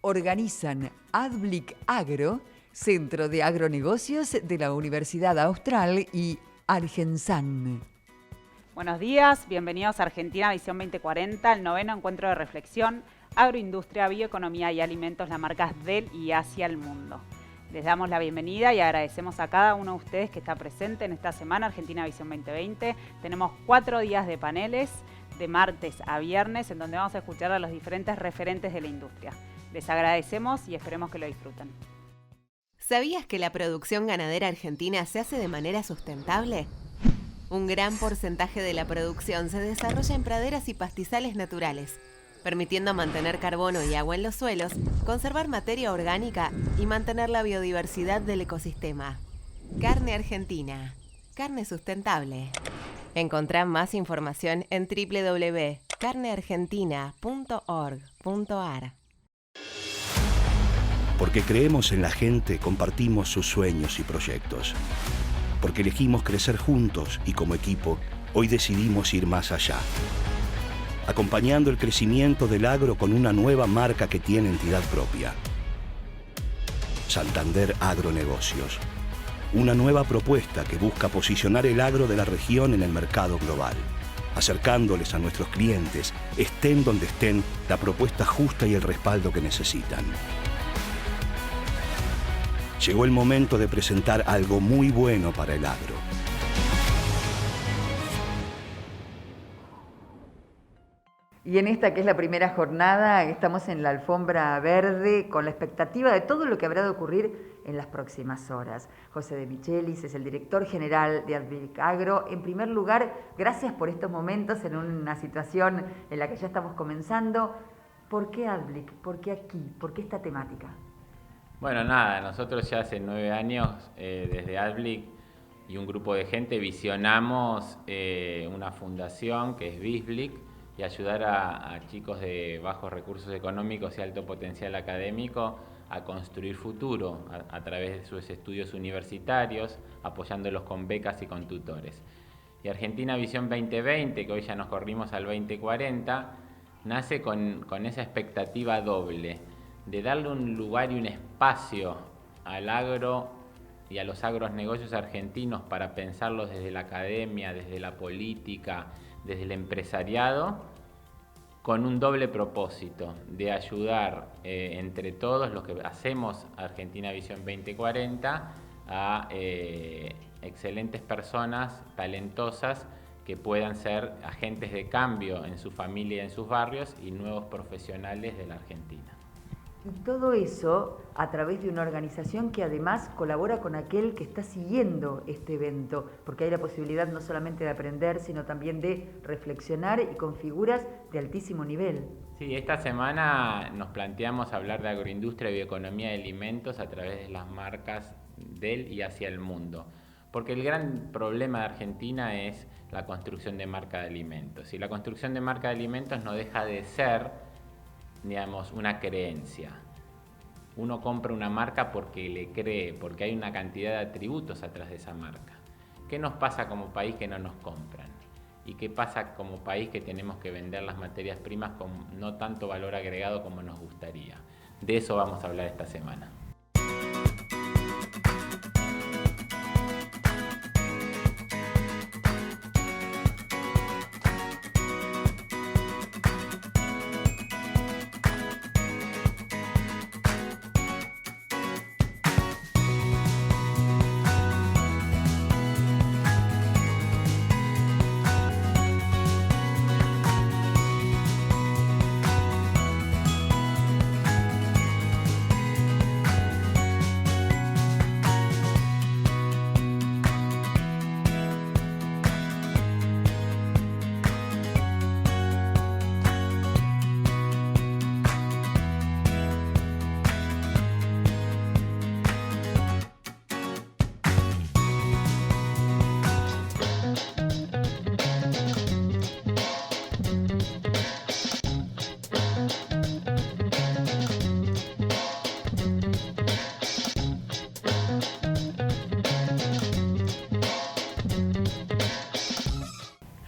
organizan Adblick Agro, Centro de Agronegocios de la Universidad Austral y Argensan. Buenos días, bienvenidos a Argentina Visión 2040, el 9º encuentro de reflexión, agroindustria, bioeconomía y alimentos, las marcas del y hacia el mundo. Les damos la bienvenida y agradecemos a cada uno de ustedes que está presente en esta semana Argentina Visión 2020. Tenemos 4 días de paneles, de martes a viernes, en donde vamos a escuchar a los diferentes referentes de la industria. Les agradecemos y esperemos que lo disfruten. ¿Sabías que la producción ganadera argentina se hace de manera sustentable? Un gran porcentaje de la producción se desarrolla en praderas y pastizales naturales, permitiendo mantener carbono y agua en los suelos, conservar materia orgánica y mantener la biodiversidad del ecosistema. Carne argentina. Carne sustentable. Encontrá más información en www.carneargentina.org.ar. Porque creemos en la gente, compartimos sus sueños y proyectos. Porque elegimos crecer juntos y como equipo, hoy decidimos ir más allá. Acompañando el crecimiento del agro con una nueva marca que tiene entidad propia. Santander Agronegocios. Una nueva propuesta que busca posicionar el agro de la región en el mercado global, acercándoles a nuestros clientes, estén donde estén, la propuesta justa y el respaldo que necesitan. Llegó el momento de presentar algo muy bueno para el agro. Y en esta que es la primera jornada, estamos en la alfombra verde con la expectativa de todo lo que habrá de ocurrir en las próximas horas. José de Michelis es el director general de Adblick Agro. En primer lugar, gracias por estos momentos en una situación en la que ya estamos comenzando. ¿Por qué Adblick? ¿Por qué aquí? ¿Por qué esta temática? Bueno, nada, nosotros ya hace 9 años desde Adblick y un grupo de gente visionamos una fundación que es Visblick y ayudar a chicos de bajos recursos económicos y alto potencial académico a construir futuro a través de sus estudios universitarios, apoyándolos con becas y con tutores. Y Argentina Visión 2020, que hoy ya nos corrimos al 2040, nace con esa expectativa doble, de darle un lugar y un espacio al agro y a los agronegocios argentinos para pensarlos desde la academia, desde la política, desde el empresariado, con un doble propósito de ayudar entre todos los que hacemos Argentina Visión 2040 a excelentes personas talentosas que puedan ser agentes de cambio en su familia y en sus barrios y nuevos profesionales de la Argentina. Y todo eso a través de una organización que además colabora con aquel que está siguiendo este evento, porque hay la posibilidad no solamente de aprender, sino también de reflexionar y con figuras de altísimo nivel. Sí, esta semana nos planteamos hablar de agroindustria y bioeconomía de alimentos a través de las marcas del y hacia el mundo. Porque el gran problema de Argentina es la construcción de marca de alimentos. Y la construcción de marca de alimentos no deja de ser, digamos, una creencia. Uno compra una marca porque le cree, porque hay una cantidad de atributos atrás de esa marca. ¿Qué nos pasa como país que no nos compran? ¿Y qué pasa como país que tenemos que vender las materias primas con no tanto valor agregado como nos gustaría? De eso vamos a hablar esta semana.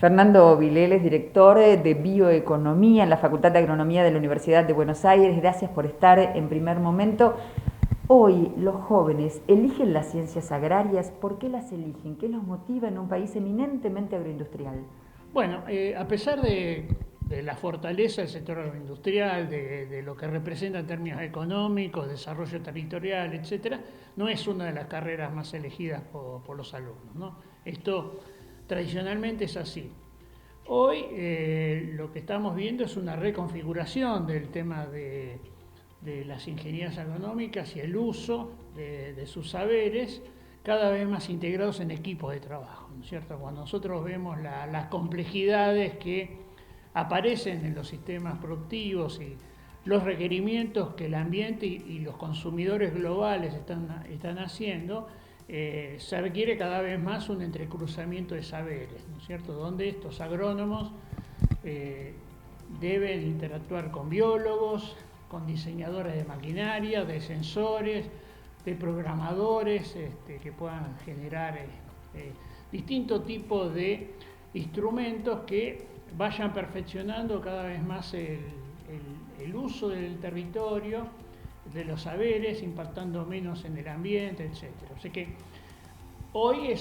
Fernando Vileles, director de Bioeconomía en la Facultad de Agronomía de la Universidad de Buenos Aires. Gracias por estar en Primer Momento. Hoy los jóvenes eligen las ciencias agrarias. ¿Por qué las eligen? ¿Qué los motiva en un país eminentemente agroindustrial? Bueno, a pesar de la fortaleza del sector agroindustrial, de lo que representa en términos económicos, desarrollo territorial, etcétera, no es una de las carreras más elegidas por los alumnos, ¿no? Esto tradicionalmente es así. Hoy lo que estamos viendo es una reconfiguración del tema de las ingenierías agronómicas y el uso de sus saberes cada vez más integrados en equipos de trabajo, ¿no es cierto? Cuando nosotros vemos las complejidades que aparecen en los sistemas productivos y los requerimientos que el ambiente y los consumidores globales están haciendo, se requiere cada vez más un entrecruzamiento de saberes, ¿no es cierto? Donde estos agrónomos deben interactuar con biólogos, con diseñadores de maquinaria, de sensores, de programadores que puedan generar distintos tipos de instrumentos que vayan perfeccionando cada vez más el uso del territorio, de los saberes, impactando menos en el ambiente, etc. O sea que hoy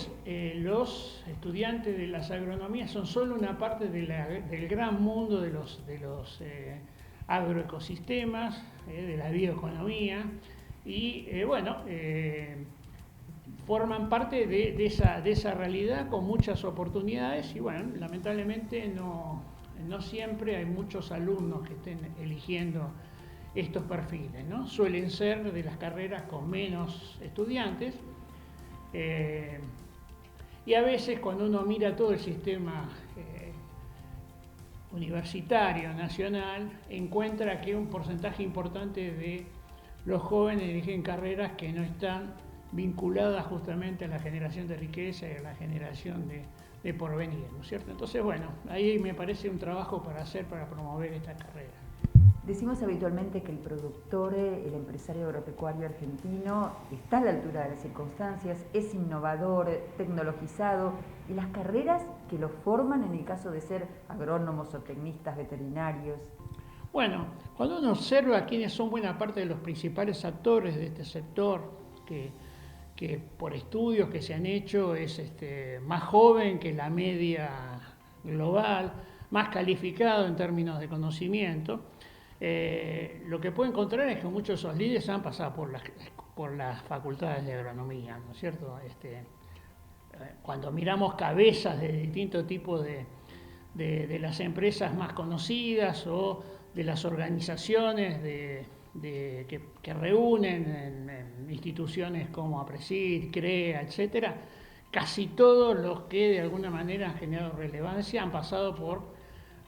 los estudiantes de las agronomías son solo una parte del gran mundo de los agroecosistemas, de la bioeconomía, y forman parte de esa realidad con muchas oportunidades y bueno, lamentablemente no siempre hay muchos alumnos que estén eligiendo estos perfiles, ¿no? Suelen ser de las carreras con menos estudiantes y a veces cuando uno mira todo el sistema universitario nacional encuentra que un porcentaje importante de los jóvenes eligen carreras que no están vinculadas justamente a la generación de riqueza y a la generación de porvenir, ¿no es cierto? Entonces, bueno, ahí me parece un trabajo para hacer para promover esta carrera. Decimos habitualmente que el productor, el empresario agropecuario argentino, está a la altura de las circunstancias, es innovador, tecnologizado, y las carreras que lo forman en el caso de ser agrónomos o tecnistas veterinarios. Bueno, cuando uno observa quiénes son buena parte de los principales actores de este sector, que por estudios que se han hecho es más joven que la media global, más calificado en términos de conocimiento, lo que puede encontrar es que muchos de esos líderes han pasado por las facultades de agronomía, ¿no es cierto? Cuando miramos cabezas de distintos tipos de las empresas más conocidas o de las organizaciones que reúnen en instituciones como APRESID, CREA, etcétera, casi todos los que de alguna manera han generado relevancia han pasado por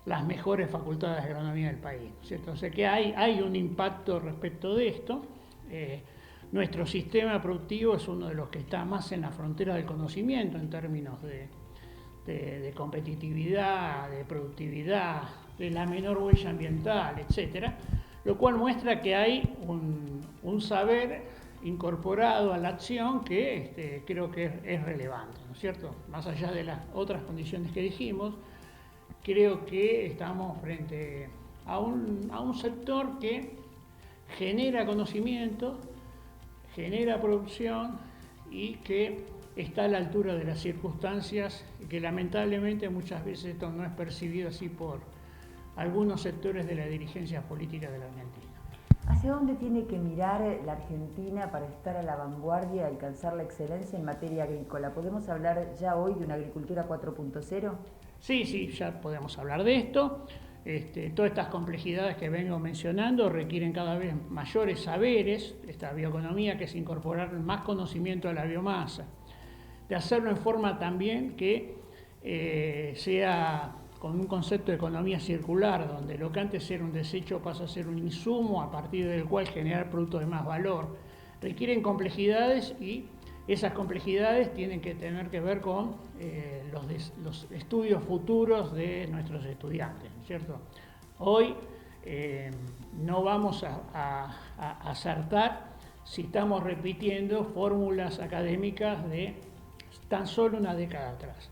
las mejores facultades de agronomía del país, ¿cierto? O sea que hay un impacto respecto de esto. Nuestro sistema productivo es uno de los que está más en la frontera del conocimiento en términos de competitividad, de productividad, de la menor huella ambiental, etcétera, lo cual muestra que hay un saber incorporado a la acción que creo que es relevante, ¿no es cierto? Más allá de las otras condiciones que dijimos, creo que estamos frente a un sector que genera conocimiento, genera producción y que está a la altura de las circunstancias y que lamentablemente muchas veces esto no es percibido así por algunos sectores de la dirigencia política de la Argentina. ¿Hacia dónde tiene que mirar la Argentina para estar a la vanguardia y alcanzar la excelencia en materia agrícola? ¿Podemos hablar ya hoy de una agricultura 4.0? Sí, ya podemos hablar de esto. Todas estas complejidades que vengo mencionando requieren cada vez mayores saberes, esta bioeconomía que es incorporar más conocimiento a la biomasa, de hacerlo en forma también que sea con un concepto de economía circular, donde lo que antes era un desecho pasa a ser un insumo a partir del cual generar productos de más valor. Requieren complejidades y esas complejidades tienen que tener que ver con los estudios futuros de nuestros estudiantes, ¿no es cierto? Hoy no vamos a acertar si estamos repitiendo fórmulas académicas de tan solo una década atrás.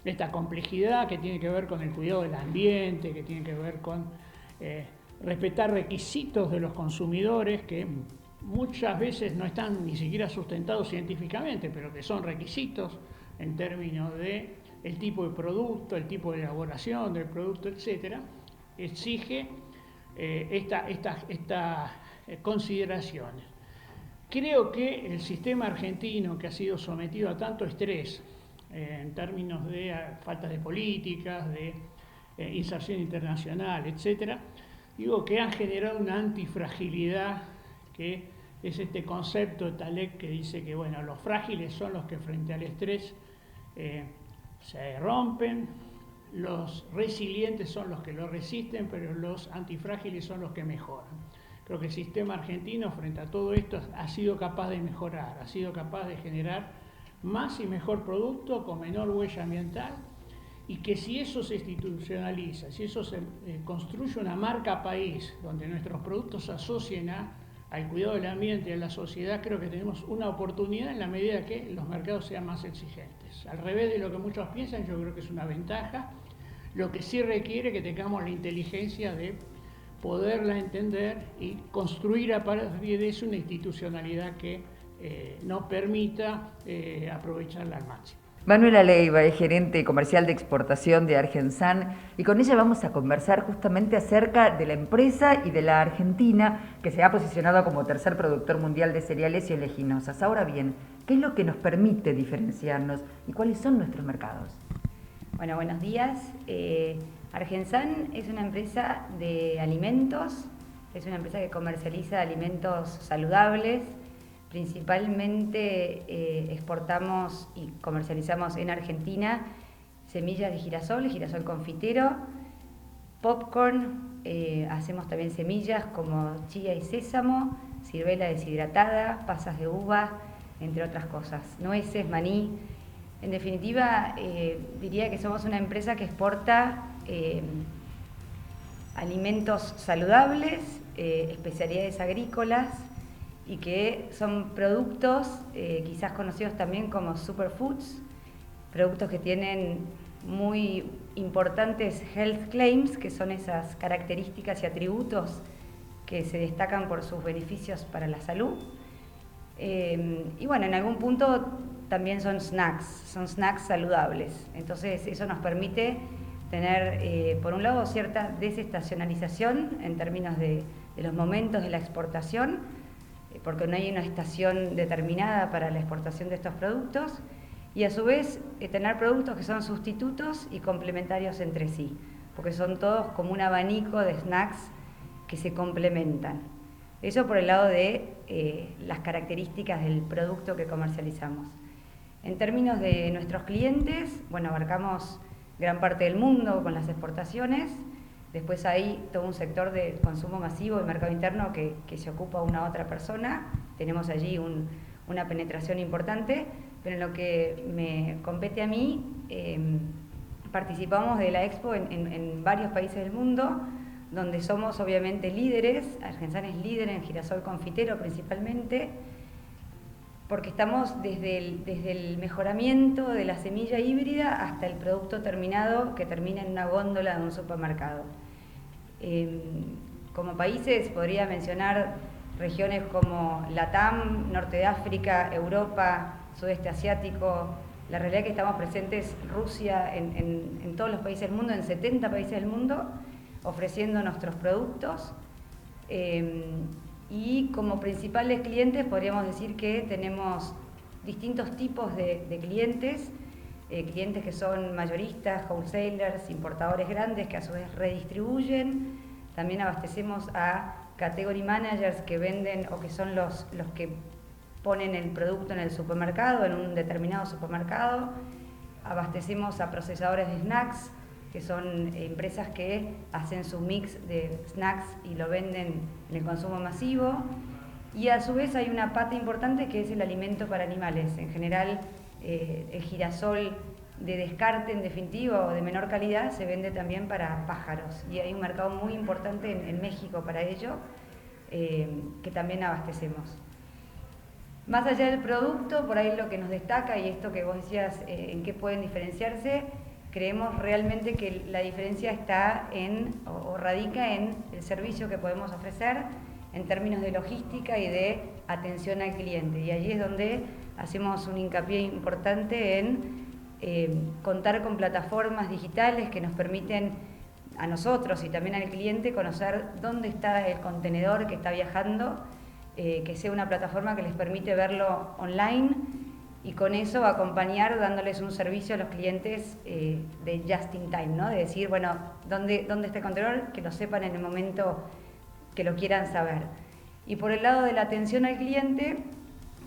esta complejidad que tiene que ver con el cuidado del ambiente, que tiene que ver con respetar requisitos de los consumidores que muchas veces no están ni siquiera sustentados científicamente, pero que son requisitos en términos de el tipo de producto, el tipo de elaboración del producto, etcétera, exige estas consideraciones. Creo que el sistema argentino, que ha sido sometido a tanto estrés en términos de falta de políticas, de inserción internacional, etcétera, digo que han generado una antifragilidad, que es este concepto de Taleb que dice que bueno, los frágiles son los que frente al estrés se rompen, los resilientes son los que lo resisten, pero los antifrágiles son los que mejoran. Creo que el sistema argentino frente a todo esto ha sido capaz de mejorar, ha sido capaz de generar más y mejor producto con menor huella ambiental, y que si eso se institucionaliza, si eso se construye una marca país donde nuestros productos se asocien al cuidado del ambiente y a la sociedad, creo que tenemos una oportunidad en la medida que los mercados sean más exigentes. Al revés de lo que muchos piensan, yo creo que es una ventaja, lo que sí requiere que tengamos la inteligencia de poderla entender y construir a partir de eso una institucionalidad que nos permita aprovecharla al máximo. Manuela Leiva es gerente comercial de exportación de Argensan, y con ella vamos a conversar justamente acerca de la empresa y de la Argentina, que se ha posicionado como tercer productor mundial de cereales y oleaginosas. Ahora bien, ¿qué es lo que nos permite diferenciarnos y cuáles son nuestros mercados? Bueno, buenos días. Argensan es una empresa de alimentos, es una empresa que comercializa alimentos saludables. Principalmente exportamos y comercializamos en Argentina semillas de girasol confitero, popcorn, hacemos también semillas como chía y sésamo, ciruela deshidratada, pasas de uva, entre otras cosas, nueces, maní. En definitiva, diría que somos una empresa que exporta alimentos saludables, especialidades agrícolas, y que son productos quizás conocidos también como superfoods, productos que tienen muy importantes health claims, que son esas características y atributos que se destacan por sus beneficios para la salud. Y bueno, en algún punto también son snacks saludables. Entonces eso nos permite tener, por un lado, cierta desestacionalización en términos de los momentos de la exportación, porque no hay una estación determinada para la exportación de estos productos, y a su vez tener productos que son sustitutos y complementarios entre sí, porque son todos como un abanico de snacks que se complementan. Eso por el lado de las características del producto que comercializamos. En términos de nuestros clientes, bueno, abarcamos gran parte del mundo con las exportaciones. Después hay todo un sector de consumo masivo y mercado interno que se ocupa una otra persona. Tenemos allí una penetración importante, pero en lo que me compete a mí, participamos de la Expo en varios países del mundo, donde somos obviamente líderes. Argensan es líder en girasol confitero principalmente, porque estamos desde el mejoramiento de la semilla híbrida hasta el producto terminado que termina en una góndola de un supermercado. Como países podría mencionar regiones como Latam, Norte de África, Europa, Sudeste Asiático. La realidad es que estamos presentes Rusia en todos los países del mundo, en 70 países del mundo, ofreciendo nuestros productos. Y como principales clientes podríamos decir que tenemos distintos tipos de clientes, clientes que son mayoristas, wholesalers, importadores grandes que a su vez redistribuyen. También abastecemos a category managers que venden o que son los que ponen el producto en el supermercado, en un determinado supermercado. Abastecemos a procesadores de snacks, que son empresas que hacen su mix de snacks y lo venden en el consumo masivo. Y a su vez hay una pata importante que es el alimento para animales. En general, el girasol de descarte, en definitiva, o de menor calidad, se vende también para pájaros. Y hay un mercado muy importante en México para ello, que también abastecemos. Más allá del producto, por ahí lo que nos destaca, y esto que vos decías, en qué pueden diferenciarse, creemos realmente que la diferencia está o radica en el servicio que podemos ofrecer en términos de logística y de atención al cliente. Y allí es donde hacemos un hincapié importante en contar con plataformas digitales que nos permiten a nosotros y también al cliente conocer dónde está el contenedor que está viajando, que sea una plataforma que les permite verlo online y con eso acompañar dándoles un servicio a los clientes de just in time, ¿no? De decir, bueno, ¿dónde está el contenedor? Que lo sepan en el momento que lo quieran saber. Y por el lado de la atención al cliente,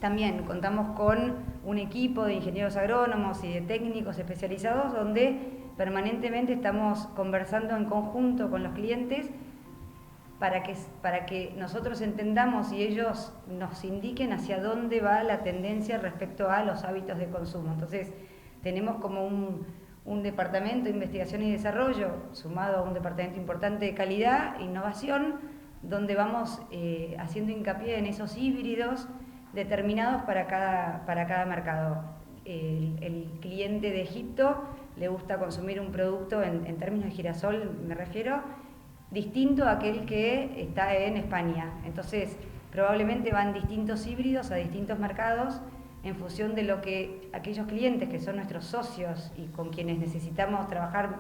también contamos con un equipo de ingenieros agrónomos y de técnicos especializados donde permanentemente estamos conversando en conjunto con los clientes para que nosotros entendamos y ellos nos indiquen hacia dónde va la tendencia respecto a los hábitos de consumo. Entonces, tenemos como un departamento de investigación y desarrollo sumado a un departamento importante de calidad e innovación, donde vamos haciendo hincapié en esos híbridos determinados para cada mercado. El cliente de Egipto le gusta consumir un producto en términos de girasol, me refiero, distinto a aquel que está en España. Entonces, probablemente van distintos híbridos a distintos mercados en función de lo que aquellos clientes que son nuestros socios y con quienes necesitamos trabajar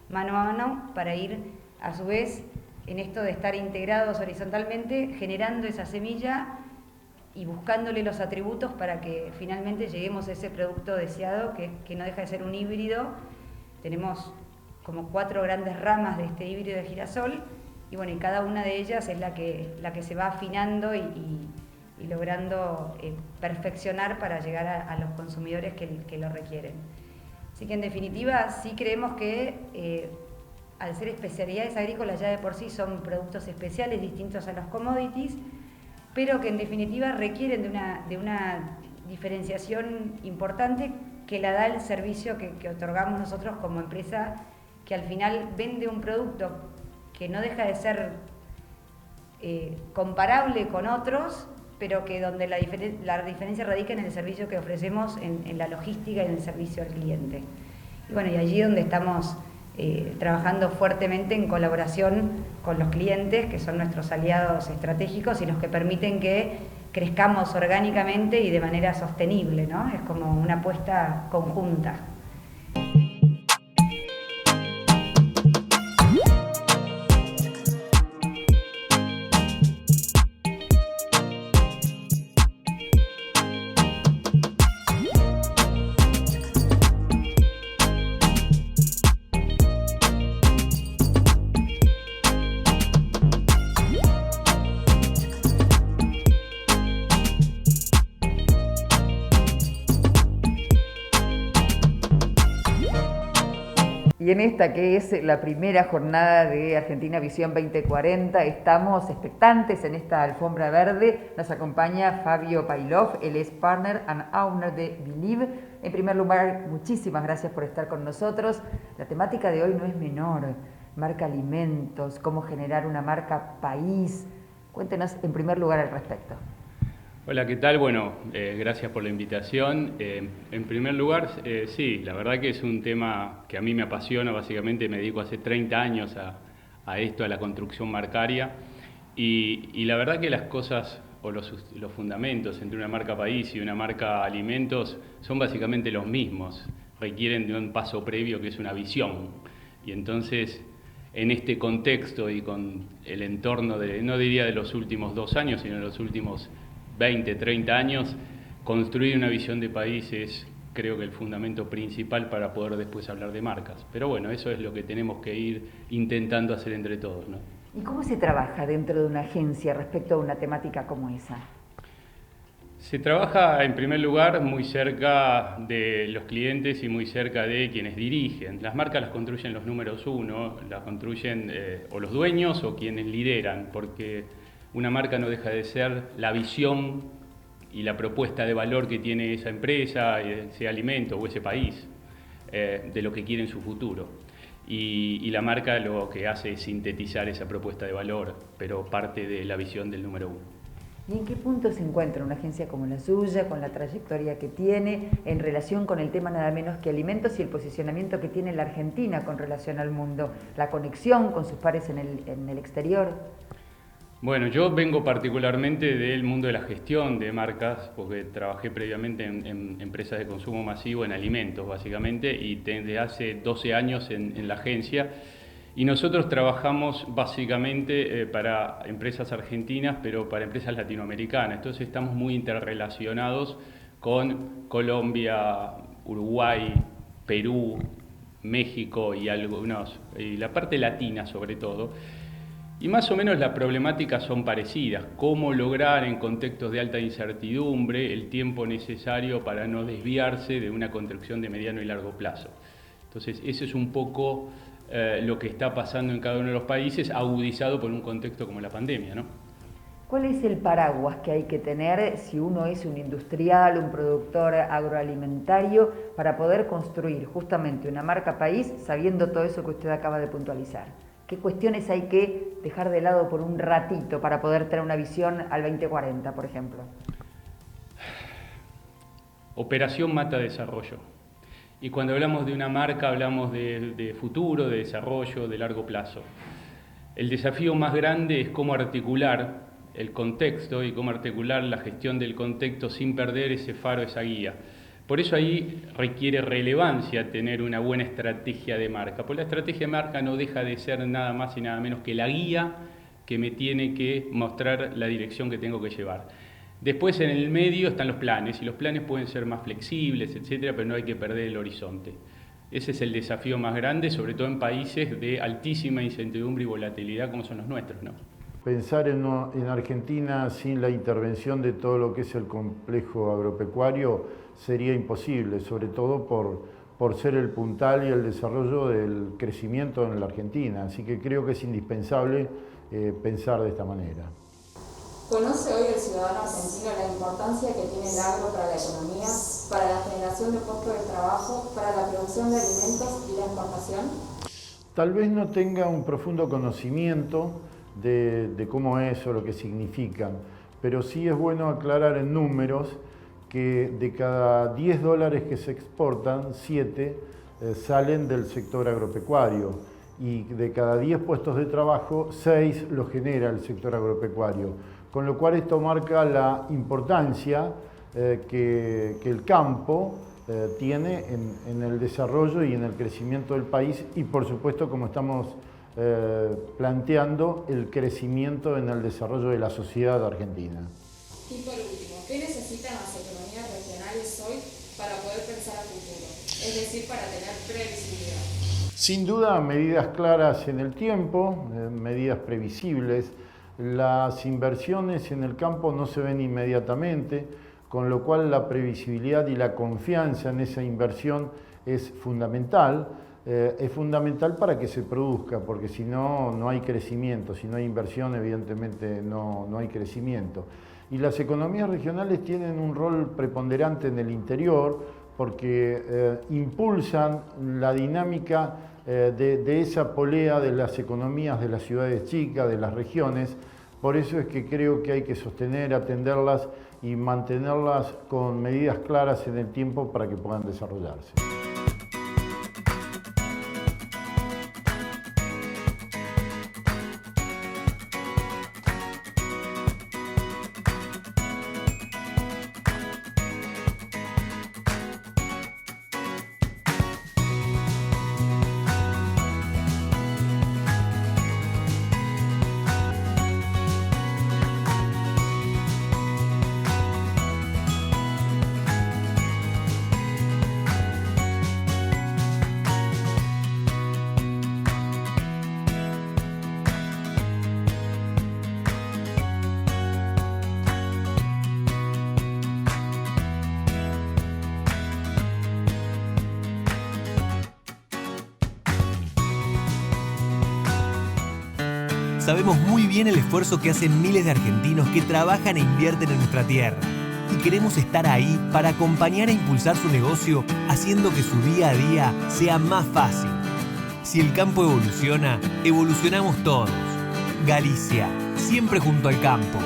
mano a mano para ir, a su vez, en esto de estar integrados horizontalmente, generando esa semilla y buscándole los atributos para que finalmente lleguemos a ese producto deseado que no deja de ser un híbrido. Tenemos como 4 grandes ramas de este híbrido de girasol y bueno, y cada una de ellas es la que se va afinando y logrando perfeccionar para llegar a los consumidores que lo requieren. Así que en definitiva sí creemos que al ser especialidades agrícolas ya de por sí son productos especiales distintos a los commodities, pero que en definitiva requieren de una diferenciación importante que la da el servicio que otorgamos nosotros como empresa, que al final vende un producto que no deja de ser comparable con otros, pero que donde la diferencia radica en el servicio que ofrecemos, en la logística y en el servicio al cliente. Y bueno, y allí donde estamos trabajando fuertemente en colaboración con los clientes, que son nuestros aliados estratégicos y los que permiten que crezcamos orgánicamente y de manera sostenible, ¿no? Es como una apuesta conjunta. Y en esta que es la primera jornada de Argentina Visión 2040, estamos expectantes en esta alfombra verde. Nos acompaña Fabio Pailov, él es Partner and Owner de Believe. En primer lugar, muchísimas gracias por estar con nosotros. La temática de hoy no es menor, marca alimentos, cómo generar una marca país. Cuéntenos en primer lugar al respecto. Hola, ¿qué tal? Bueno, gracias por la invitación. En primer lugar, sí, la verdad que es un tema que a mí me apasiona, básicamente me dedico hace 30 años a esto, a la construcción marcaria, y la verdad que las cosas o los fundamentos entre una marca país y una marca alimentos son básicamente los mismos, requieren de un paso previo que es una visión, y entonces en este contexto y con el entorno no diría de los últimos 2 años, sino de los últimos 20, 30 años, construir una visión de país es, creo que el fundamento principal para poder después hablar de marcas. Pero bueno, eso es lo que tenemos que ir intentando hacer entre todos, ¿no? ¿Y cómo se trabaja dentro de una agencia respecto a una temática como esa? Se trabaja en primer lugar muy cerca de los clientes y muy cerca de quienes dirigen. Las marcas las construyen los números 1, las construyen o los dueños o quienes lideran, porque una marca no deja de ser la visión y la propuesta de valor que tiene esa empresa, ese alimento o ese país, de lo que quiere en su futuro. Y la marca lo que hace es sintetizar esa propuesta de valor, pero parte de la visión del número 1. ¿Y en qué punto se encuentra una agencia como la suya, con la trayectoria que tiene, en relación con el tema nada menos que alimentos y el posicionamiento que tiene la Argentina con relación al mundo, la conexión con sus pares en el exterior? Bueno, yo vengo particularmente del mundo de la gestión de marcas, porque trabajé previamente en empresas de consumo masivo, en alimentos básicamente, y desde hace 12 años en la agencia. Y nosotros trabajamos básicamente para empresas argentinas, pero para empresas latinoamericanas. Entonces estamos muy interrelacionados con Colombia, Uruguay, Perú, México y la parte latina sobre todo. Y más o menos las problemáticas son parecidas. Cómo lograr en contextos de alta incertidumbre el tiempo necesario para no desviarse de una construcción de mediano y largo plazo. Entonces, eso es un poco lo que está pasando en cada uno de los países, agudizado por un contexto como la pandemia, ¿no? ¿Cuál es el paraguas que hay que tener si uno es un industrial, un productor agroalimentario, para poder construir justamente una marca país sabiendo todo eso que usted acaba de puntualizar? ¿Qué cuestiones hay que dejar de lado por un ratito para poder tener una visión al 2040, por ejemplo? Operación mata desarrollo. Y cuando hablamos de una marca hablamos de futuro, de desarrollo, de largo plazo. El desafío más grande es cómo articular el contexto y cómo articular la gestión del contexto sin perder ese faro, esa guía. Por eso ahí requiere relevancia tener una buena estrategia de marca, porque la estrategia de marca no deja de ser nada más y nada menos que la guía que me tiene que mostrar la dirección que tengo que llevar. Después en el medio están los planes, y los planes pueden ser más flexibles, etcétera, pero no hay que perder el horizonte. Ese es el desafío más grande, sobre todo en países de altísima incertidumbre y volatilidad como son los nuestros, ¿no? Pensar en Argentina sin la intervención de todo lo que es el complejo agropecuario sería imposible, sobre todo por ser el puntal y el desarrollo del crecimiento en la Argentina. Así que creo que es indispensable pensar de esta manera. ¿Conoce hoy el ciudadano argentino la importancia que tiene el agro para la economía, para la generación de puestos de trabajo, para la producción de alimentos y la exportación? Tal vez no tenga un profundo conocimiento de cómo es o lo que significan, pero sí es bueno aclarar en números que de cada $10 que se exportan, 7 salen del sector agropecuario, y de cada 10 puestos de trabajo, 6 los genera el sector agropecuario. Con lo cual esto marca la importancia que el campo tiene en el desarrollo y en el crecimiento del país, y por supuesto, como estamos planteando, el crecimiento en el desarrollo de la sociedad argentina. Y por último, ¿qué necesitan las economías regionales hoy para poder pensar a futuro? Es decir, para tener previsibilidad. Sin duda, medidas claras en el tiempo, medidas previsibles. Las inversiones en el campo no se ven inmediatamente, con lo cual la previsibilidad y la confianza en esa inversión es fundamental. Es fundamental para que se produzca, porque si no, no hay crecimiento. Si no hay inversión, evidentemente no hay crecimiento. Y las economías regionales tienen un rol preponderante en el interior, porque impulsan la dinámica de esa polea de las economías de las ciudades chicas, de las regiones. Por eso es que creo que hay que sostener, atenderlas y mantenerlas con medidas claras en el tiempo para que puedan desarrollarse. Sabemos muy bien el esfuerzo que hacen miles de argentinos que trabajan e invierten en nuestra tierra. Y queremos estar ahí para acompañar e impulsar su negocio, haciendo que su día a día sea más fácil. Si el campo evoluciona, evolucionamos todos. Galicia, siempre junto al campo.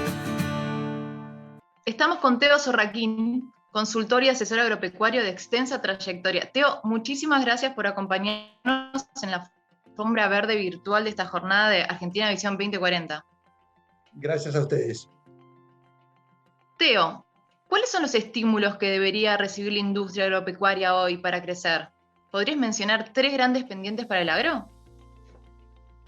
Estamos con Teo Sorraquín, consultor y asesor agropecuario de extensa trayectoria. Teo, muchísimas gracias por acompañarnos en la alfombra verde virtual de esta jornada de Argentina Visión 2040. Gracias a ustedes. Teo, ¿cuáles son los estímulos que debería recibir la industria agropecuaria hoy para crecer? ¿Podrías mencionar 3 grandes pendientes para el agro?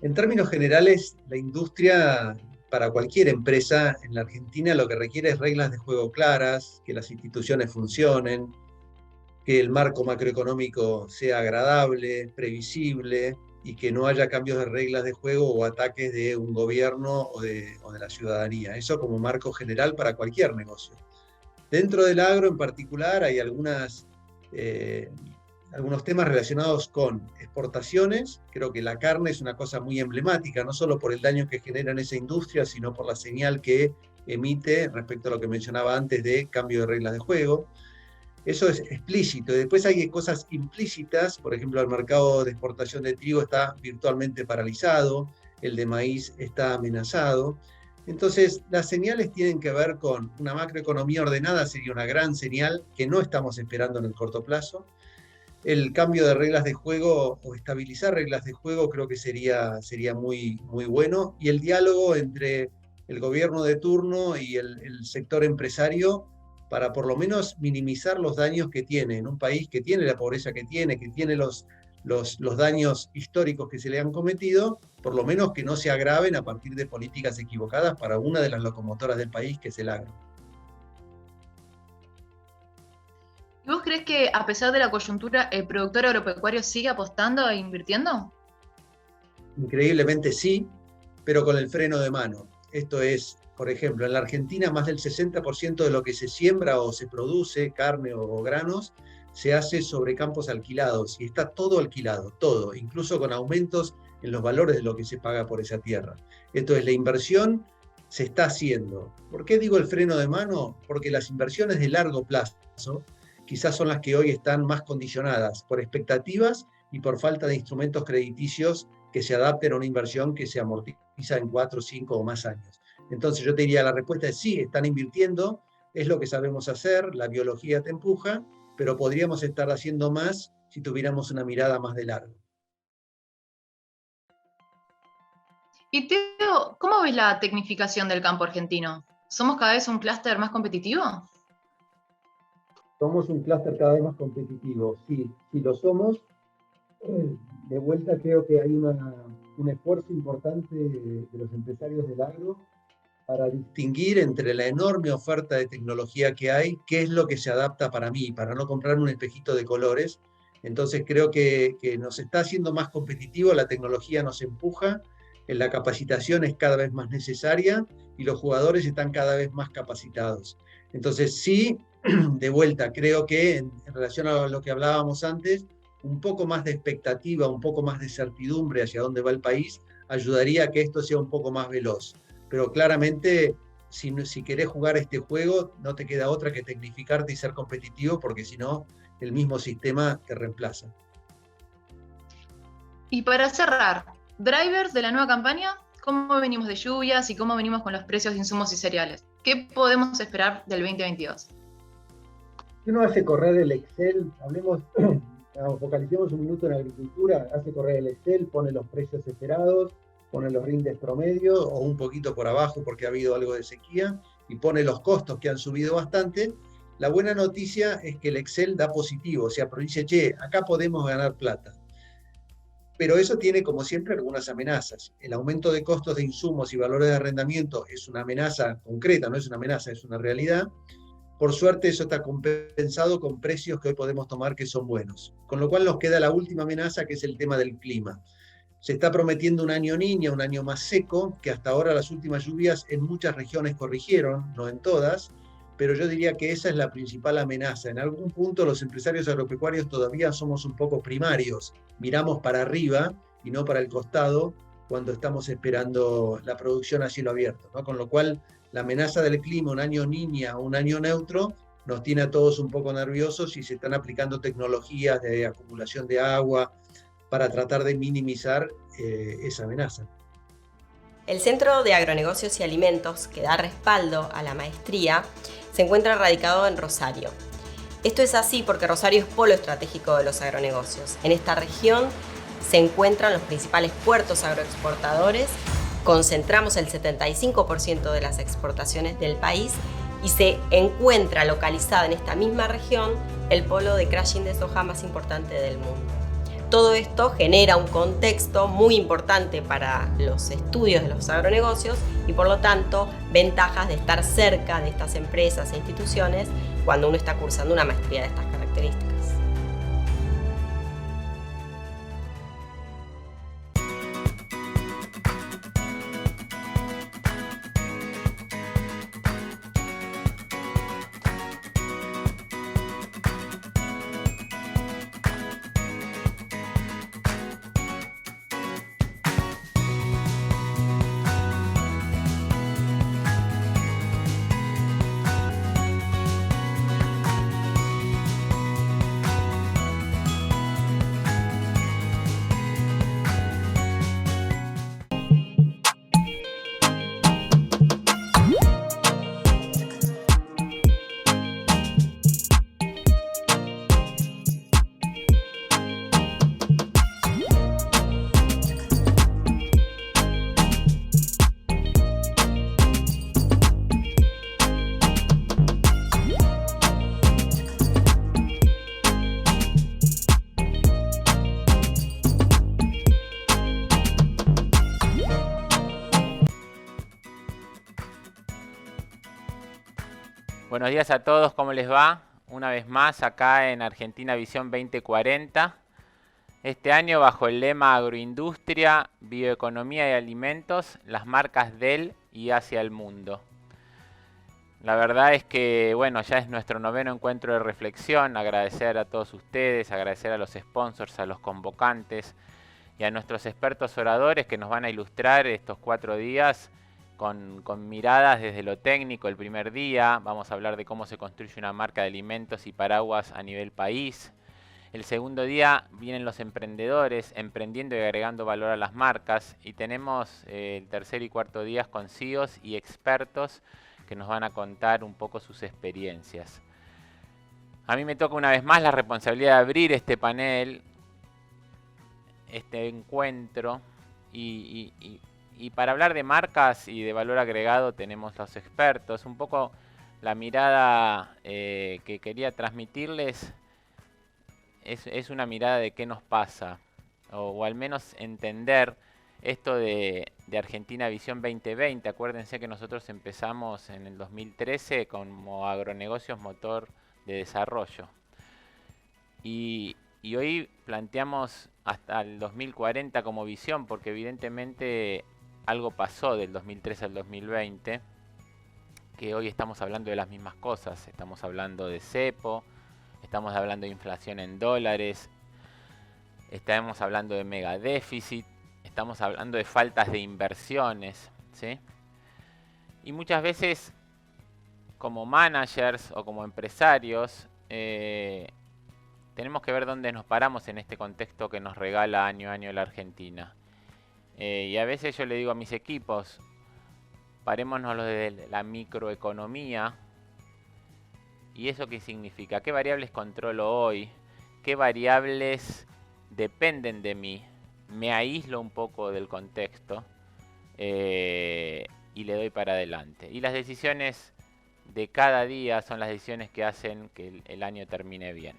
En términos generales, la industria, para cualquier empresa en la Argentina, lo que requiere es reglas de juego claras, que las instituciones funcionen, que el marco macroeconómico sea agradable, previsible, y que no haya cambios de reglas de juego o ataques de un gobierno o de la ciudadanía. Eso como marco general para cualquier negocio. Dentro del agro en particular hay algunos temas relacionados con exportaciones. Creo que la carne es una cosa muy emblemática, no solo por el daño que genera en esa industria, sino por la señal que emite respecto a lo que mencionaba antes de cambio de reglas de juego. Eso es explícito. Y después hay cosas implícitas, por ejemplo, el mercado de exportación de trigo está virtualmente paralizado, el de maíz está amenazado. Entonces, las señales tienen que ver con una macroeconomía ordenada, sería una gran señal que no estamos esperando en el corto plazo. El cambio de reglas de juego o estabilizar reglas de juego creo que sería muy, muy bueno. Y el diálogo entre el gobierno de turno y el sector empresario para por lo menos minimizar los daños que tiene en un país que tiene la pobreza que tiene los daños históricos que se le han cometido, por lo menos que no se agraven a partir de políticas equivocadas para una de las locomotoras del país, que es el agro. ¿Y vos crees que a pesar de la coyuntura, el productor agropecuario sigue apostando e invirtiendo? Increíblemente sí, pero con el freno de mano. Esto es, por ejemplo, en la Argentina más del 60% de lo que se siembra o se produce, carne o granos, se hace sobre campos alquilados y está todo alquilado, todo, incluso con aumentos en los valores de lo que se paga por esa tierra. Esto es, la inversión se está haciendo. ¿Por qué digo el freno de mano? Porque las inversiones de largo plazo quizás son las que hoy están más condicionadas por expectativas y por falta de instrumentos crediticios que se adapten a una inversión que se amortiza en 4, 5 o más años. Entonces yo te diría, la respuesta es sí, están invirtiendo, es lo que sabemos hacer, la biología te empuja, pero podríamos estar haciendo más si tuviéramos una mirada más de largo. Y Teo, ¿cómo ves la tecnificación del campo argentino? ¿Somos cada vez un clúster más competitivo? Somos un clúster cada vez más competitivo, sí lo somos. De vuelta creo que hay un esfuerzo importante de los empresarios del agro para distinguir entre la enorme oferta de tecnología que hay, qué es lo que se adapta para mí, para no comprar un espejito de colores. Entonces creo que nos está haciendo más competitivos, la tecnología nos empuja, la capacitación es cada vez más necesaria y los jugadores están cada vez más capacitados. Entonces sí, de vuelta, creo que en relación a lo que hablábamos antes, un poco más de expectativa, un poco más de certidumbre hacia dónde va el país, ayudaría a que esto sea un poco más veloz. Pero claramente, si querés jugar este juego, no te queda otra que tecnificarte y ser competitivo, porque si no, el mismo sistema te reemplaza. Y para cerrar, drivers de la nueva campaña, ¿cómo venimos de lluvias y cómo venimos con los precios de insumos y cereales? ¿Qué podemos esperar del 2022? Si uno hace correr el Excel, focalicemos un minuto en agricultura, hace correr el Excel, pone los precios esperados, pone los rindes promedio o un poquito por abajo porque ha habido algo de sequía y pone los costos que han subido bastante. La buena noticia es que el Excel da positivo, o sea, dice, che, acá podemos ganar plata. Pero eso tiene, como siempre, algunas amenazas. El aumento de costos de insumos y valores de arrendamiento es una amenaza concreta, no es una amenaza, es una realidad. Por suerte eso está compensado con precios que hoy podemos tomar que son buenos. Con lo cual nos queda la última amenaza, que es el tema del clima. Se está prometiendo un año Niña, un año más seco, que hasta ahora las últimas lluvias en muchas regiones corrigieron, no en todas, pero yo diría que esa es la principal amenaza. En algún punto los empresarios agropecuarios todavía somos un poco primarios, miramos para arriba y no para el costado cuando estamos esperando la producción a cielo abierto, ¿no? Con lo cual la amenaza del clima, un año Niña, un año neutro, nos tiene a todos un poco nerviosos y se están aplicando tecnologías de acumulación de agua, para tratar de minimizar esa amenaza. El Centro de Agronegocios y Alimentos, que da respaldo a la maestría, se encuentra radicado en Rosario. Esto es así porque Rosario es polo estratégico de los agronegocios. En esta región se encuentran los principales puertos agroexportadores, concentramos el 75% de las exportaciones del país y se encuentra localizada en esta misma región el polo de crushing de soja más importante del mundo. Todo esto genera un contexto muy importante para los estudios de los agronegocios y por lo tanto ventajas de estar cerca de estas empresas e instituciones cuando uno está cursando una maestría de estas características. Buenos días a todos, ¿cómo les va? Una vez más acá en Argentina Visión 2040. Este año bajo el lema Agroindustria, Bioeconomía y Alimentos, las marcas del y hacia el mundo. La verdad es que, bueno, ya es nuestro 9º encuentro de reflexión. Agradecer a todos ustedes, agradecer a los sponsors, a los convocantes y a nuestros expertos oradores que nos van a ilustrar estos 4 días con miradas desde lo técnico. El primer día vamos a hablar de cómo se construye una marca de alimentos y paraguas a nivel país. El segundo día vienen los emprendedores emprendiendo y agregando valor a las marcas. Y tenemos el tercer y cuarto días con CEOs y expertos que nos van a contar un poco sus experiencias. A mí me toca una vez más la responsabilidad de abrir este panel, este encuentro, y para hablar de marcas y de valor agregado tenemos los expertos. Un poco la mirada que quería transmitirles es una mirada de qué nos pasa, o al menos entender esto de Argentina Visión 2020. Acuérdense que nosotros empezamos en el 2013 como Agronegocios Motor de Desarrollo. Y hoy planteamos hasta el 2040 como visión, porque evidentemente algo pasó del 2013 al 2020, que hoy estamos hablando de las mismas cosas. Estamos hablando de cepo, estamos hablando de inflación en dólares, estamos hablando de mega déficit, estamos hablando de faltas de inversiones, ¿sí? Y muchas veces como managers o como empresarios tenemos que ver dónde nos paramos en este contexto que nos regala año a año la Argentina. Y a veces yo le digo a mis equipos, parémonos de la microeconomía. ¿Y eso qué significa? ¿Qué variables controlo hoy? ¿Qué variables dependen de mí? Me aíslo un poco del contexto y le doy para adelante. Y las decisiones de cada día son las decisiones que hacen que el año termine bien.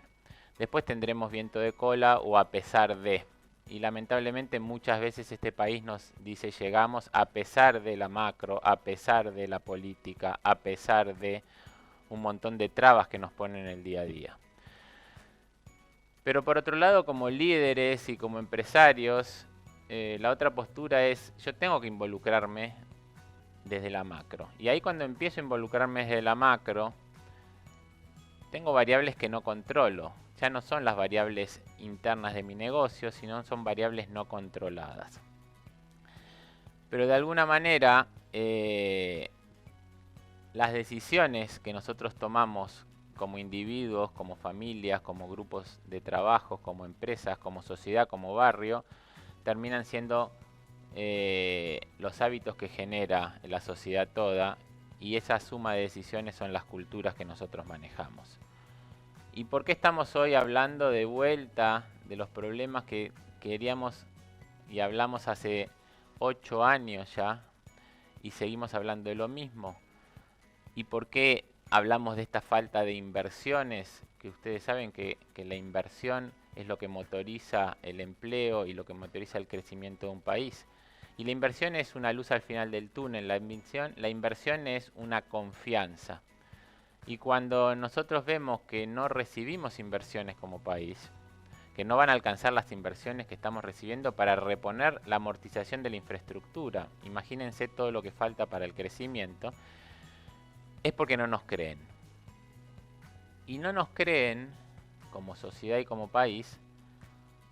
Después tendremos viento de cola o a pesar de. Y lamentablemente muchas veces este país nos dice llegamos a pesar de la macro, a pesar de la política, a pesar de un montón de trabas que nos ponen el día a día. Pero por otro lado, como líderes y como empresarios, la otra postura es yo tengo que involucrarme desde la macro. Y ahí cuando empiezo a involucrarme desde la macro, tengo variables que no controlo. Ya no son las variables internas de mi negocio, sino son variables no controladas. Pero de alguna manera, las decisiones que nosotros tomamos como individuos, como familias, como grupos de trabajo, como empresas, como sociedad, como barrio, terminan siendo los hábitos que genera la sociedad toda, y esa suma de decisiones son las culturas que nosotros manejamos. ¿Y por qué estamos hoy hablando de vuelta de los problemas que queríamos y hablamos hace 8 años ya y seguimos hablando de lo mismo? ¿Y por qué hablamos de esta falta de inversiones? Que ustedes saben que la inversión es lo que motoriza el empleo y lo que motoriza el crecimiento de un país. Y la inversión es una luz al final del túnel, la inversión es una confianza. Y cuando nosotros vemos que no recibimos inversiones como país, que no van a alcanzar las inversiones que estamos recibiendo para reponer la amortización de la infraestructura, imagínense todo lo que falta para el crecimiento, es porque no nos creen. Y no nos creen como sociedad y como país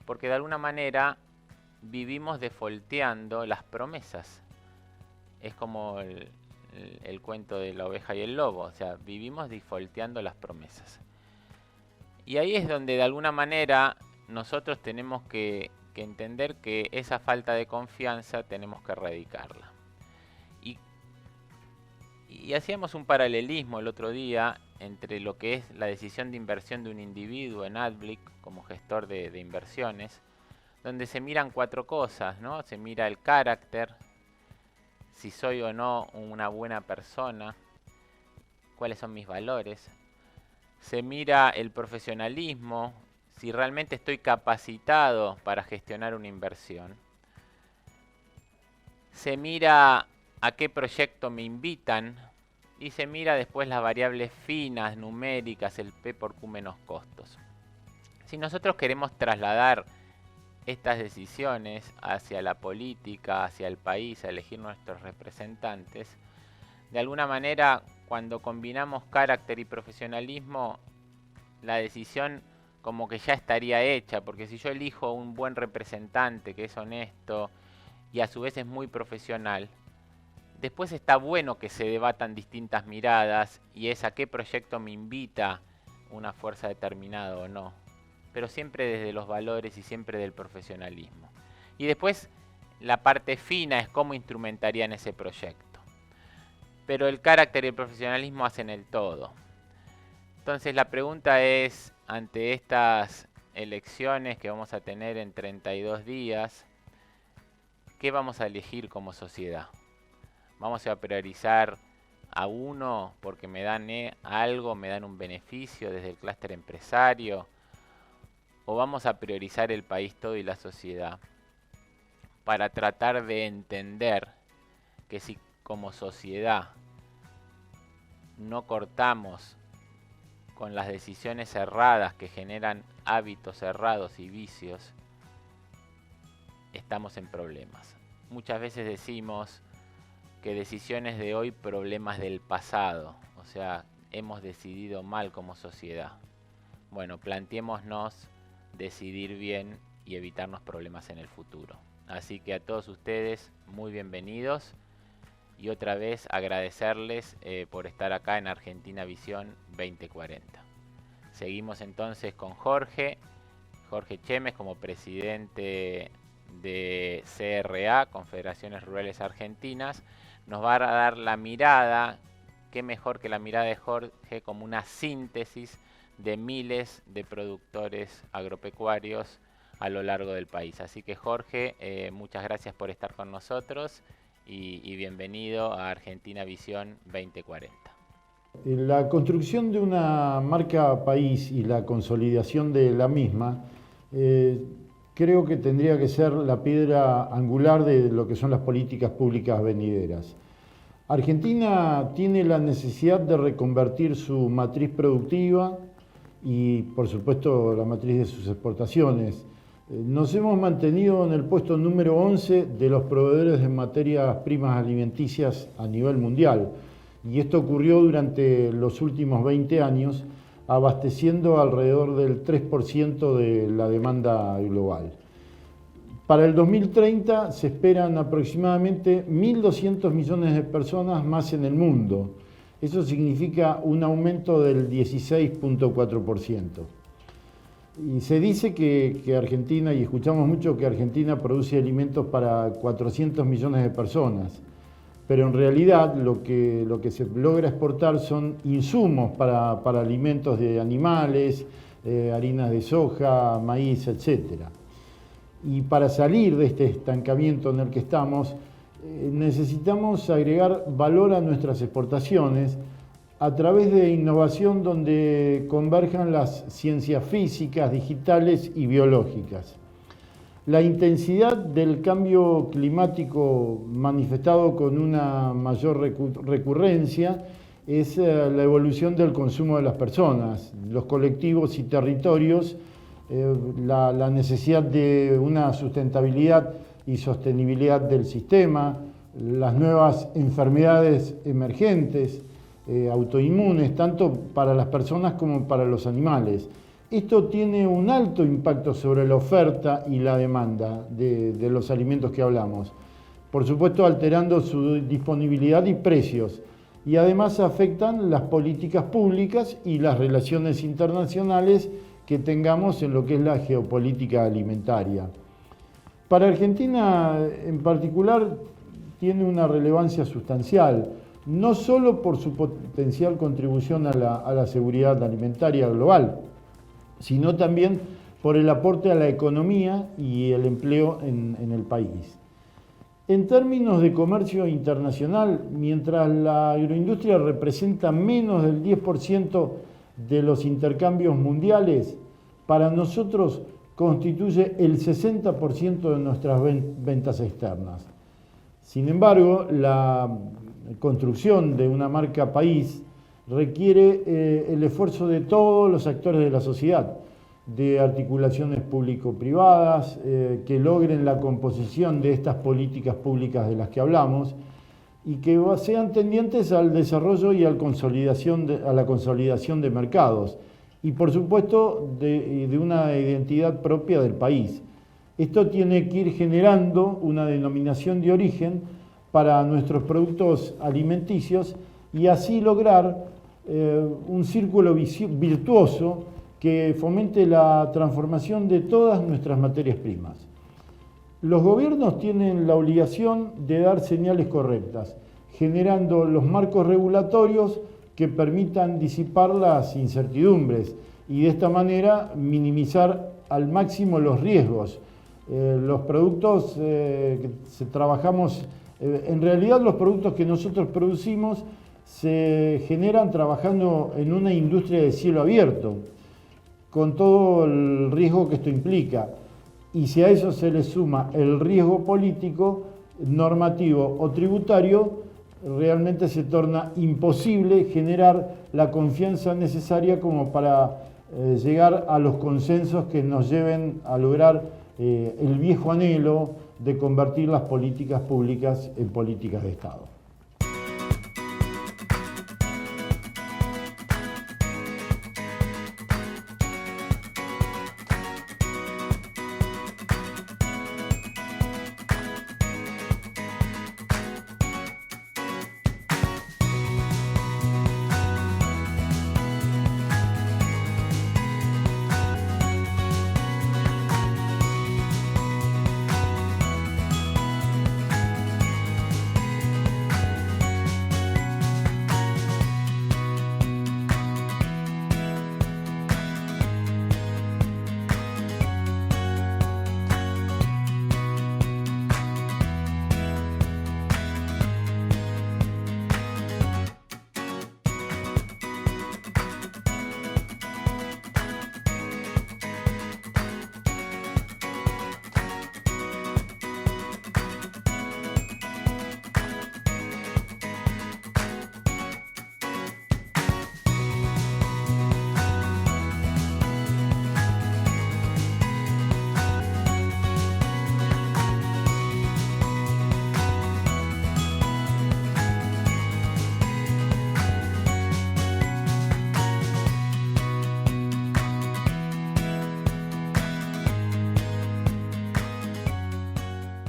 porque de alguna manera vivimos defolteando las promesas. Es como el cuento de la oveja y el lobo, o sea, vivimos defolteando las promesas. Y ahí es donde de alguna manera nosotros tenemos que entender que esa falta de confianza tenemos que erradicarla. Y hacíamos un paralelismo el otro día entre lo que es la decisión de inversión de un individuo en Adblick como gestor de inversiones, donde se miran 4 cosas, ¿no? Se mira el carácter, si soy o no una buena persona, cuáles son mis valores. Se mira el profesionalismo, si realmente estoy capacitado para gestionar una inversión. Se mira a qué proyecto me invitan y se mira después las variables finas, numéricas, el P por Q menos costos. Si nosotros queremos trasladar estas decisiones hacia la política, hacia el país, a elegir nuestros representantes, de alguna manera cuando combinamos carácter y profesionalismo, la decisión como que ya estaría hecha, porque si yo elijo un buen representante que es honesto y a su vez es muy profesional, después está bueno que se debatan distintas miradas y es a qué proyecto me invita una fuerza determinada o no, pero siempre desde los valores y siempre del profesionalismo. Y después la parte fina es cómo instrumentarían ese proyecto. Pero el carácter y el profesionalismo hacen el todo. Entonces la pregunta es, ante estas elecciones que vamos a tener en 32 días, ¿qué vamos a elegir como sociedad? ¿Vamos a priorizar a uno porque me dan algo, me dan un beneficio desde el clúster empresario? ¿O vamos a priorizar el país todo y la sociedad para tratar de entender que si como sociedad no cortamos con las decisiones erradas que generan hábitos errados y vicios, estamos en problemas? Muchas veces decimos que decisiones de hoy, problemas del pasado, o sea, hemos decidido mal como sociedad. Bueno, planteémonos decidir bien y evitarnos problemas en el futuro. Así que a todos ustedes, muy bienvenidos y otra vez agradecerles por estar acá en Argentina Visión 2040. Seguimos entonces con Jorge Chemes como presidente de CRA, Confederaciones Rurales Argentinas. Nos va a dar la mirada, qué mejor que la mirada de Jorge como una síntesis de miles de productores agropecuarios a lo largo del país. Así que Jorge, muchas gracias por estar con nosotros y bienvenido a Argentina Visión 2040. La construcción de una marca país y la consolidación de la misma creo que tendría que ser la piedra angular de lo que son las políticas públicas venideras. Argentina tiene la necesidad de reconvertir su matriz productiva y, por supuesto, la matriz de sus exportaciones. Nos hemos mantenido en el puesto número 11 de los proveedores de materias primas alimenticias a nivel mundial, y esto ocurrió durante los últimos 20 años, abasteciendo alrededor del 3% de la demanda global. Para el 2030 se esperan aproximadamente 1.200 millones de personas más en el mundo. Eso significa un aumento del 16.4%. Y se dice que Argentina, y escuchamos mucho que Argentina produce alimentos para 400 millones de personas, pero en realidad lo que se logra exportar son insumos para alimentos de animales, harinas de soja, maíz, etc. Y para salir de este estancamiento en el que estamos, necesitamos agregar valor a nuestras exportaciones a través de innovación donde converjan las ciencias físicas, digitales y biológicas. La intensidad del cambio climático manifestado con una mayor recurrencia es la evolución del consumo de las personas, los colectivos y territorios, la necesidad de una sustentabilidad y sostenibilidad del sistema, las nuevas enfermedades emergentes, autoinmunes, tanto para las personas como para los animales. Esto tiene un alto impacto sobre la oferta y la demanda de los alimentos que hablamos. Por supuesto, alterando su disponibilidad y precios. Y además afectan las políticas públicas y las relaciones internacionales que tengamos en lo que es la geopolítica alimentaria. Para Argentina, en particular, tiene una relevancia sustancial, no solo por su potencial contribución a la seguridad alimentaria global, sino también por el aporte a la economía y el empleo en el país. En términos de comercio internacional, mientras la agroindustria representa menos del 10% de los intercambios mundiales, para nosotros constituye el 60% de nuestras ventas externas. Sin embargo, la construcción de una marca país requiere el esfuerzo de todos los actores de la sociedad, de articulaciones público-privadas que logren la composición de estas políticas públicas de las que hablamos y que sean tendientes al desarrollo y a la consolidación de mercados y, por supuesto, de una identidad propia del país. Esto tiene que ir generando una denominación de origen para nuestros productos alimenticios y así lograr un círculo virtuoso que fomente la transformación de todas nuestras materias primas. Los gobiernos tienen la obligación de dar señales correctas, generando los marcos regulatorios que permitan disipar las incertidumbres y de esta manera minimizar al máximo los riesgos. Los productos que trabajamos, en realidad los productos que nosotros producimos se generan trabajando en una industria de cielo abierto, con todo el riesgo que esto implica. Y si a eso se le suma el riesgo político, normativo o tributario, realmente se torna imposible generar la confianza necesaria como para llegar a los consensos que nos lleven a lograr el viejo anhelo de convertir las políticas públicas en políticas de Estado.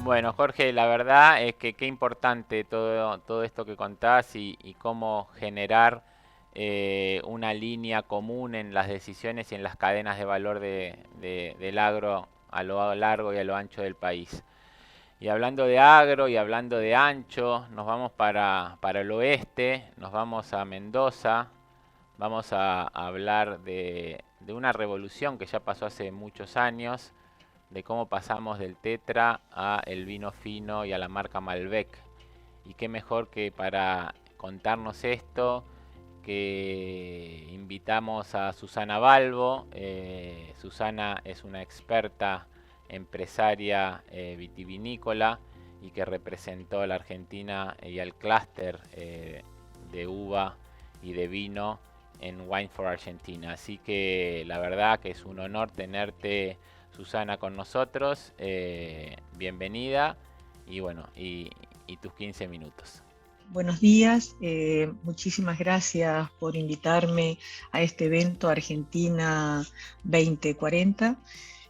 Bueno, Jorge, la verdad es que qué importante todo esto que contás y cómo generar una línea común en las decisiones y en las cadenas de valor del agro a lo largo y a lo ancho del país. Y hablando de agro y hablando de ancho, nos vamos para el oeste, nos vamos a Mendoza, vamos a hablar de una revolución que ya pasó hace muchos años, de cómo pasamos del Tetra a el vino fino y a la marca Malbec. Y qué mejor que para contarnos esto, que invitamos a Susana Balbo. Susana es una experta empresaria vitivinícola y que representó a la Argentina y al clúster de uva y de vino en Wine for Argentina. Así que la verdad que es un honor tenerte, Susana, con nosotros. Bienvenida y bueno, y tus 15 minutos. Buenos días, muchísimas gracias por invitarme a este evento Argentina 2040.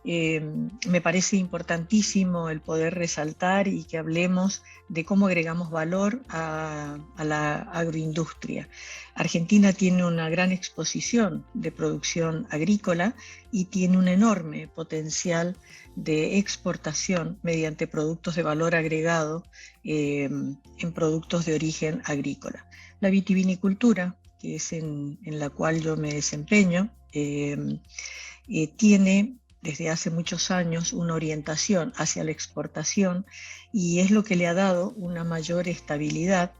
Me parece importantísimo el poder resaltar y que hablemos de cómo agregamos valor a la agroindustria. Argentina tiene una gran exposición de producción agrícola y tiene un enorme potencial de exportación mediante productos de valor agregado en productos de origen agrícola. La vitivinicultura, que es en la cual yo me desempeño, tiene desde hace muchos años una orientación hacia la exportación y es lo que le ha dado una mayor estabilidad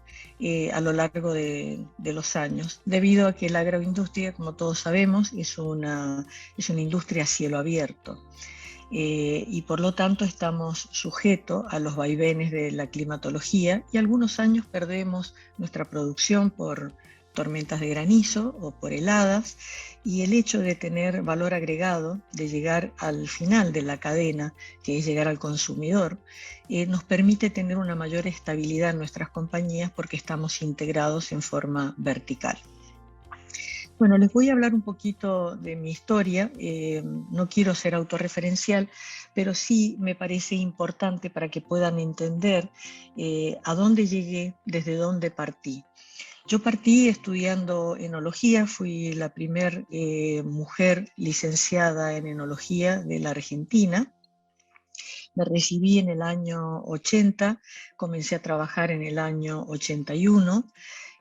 a lo largo de los años, debido a que la agroindustria, como todos sabemos, es una industria a cielo abierto. Y por lo tanto estamos sujetos a los vaivenes de la climatología y algunos años perdemos nuestra producción por tormentas de granizo o por heladas, y el hecho de tener valor agregado, de llegar al final de la cadena, que es llegar al consumidor, nos permite tener una mayor estabilidad en nuestras compañías porque estamos integrados en forma vertical. Bueno, les voy a hablar un poquito de mi historia. No quiero ser autorreferencial, pero sí me parece importante para que puedan entender a dónde llegué, desde dónde partí. Yo partí estudiando enología, fui la primera mujer licenciada en enología de la Argentina. Me recibí en el año 80, comencé a trabajar en el año 81.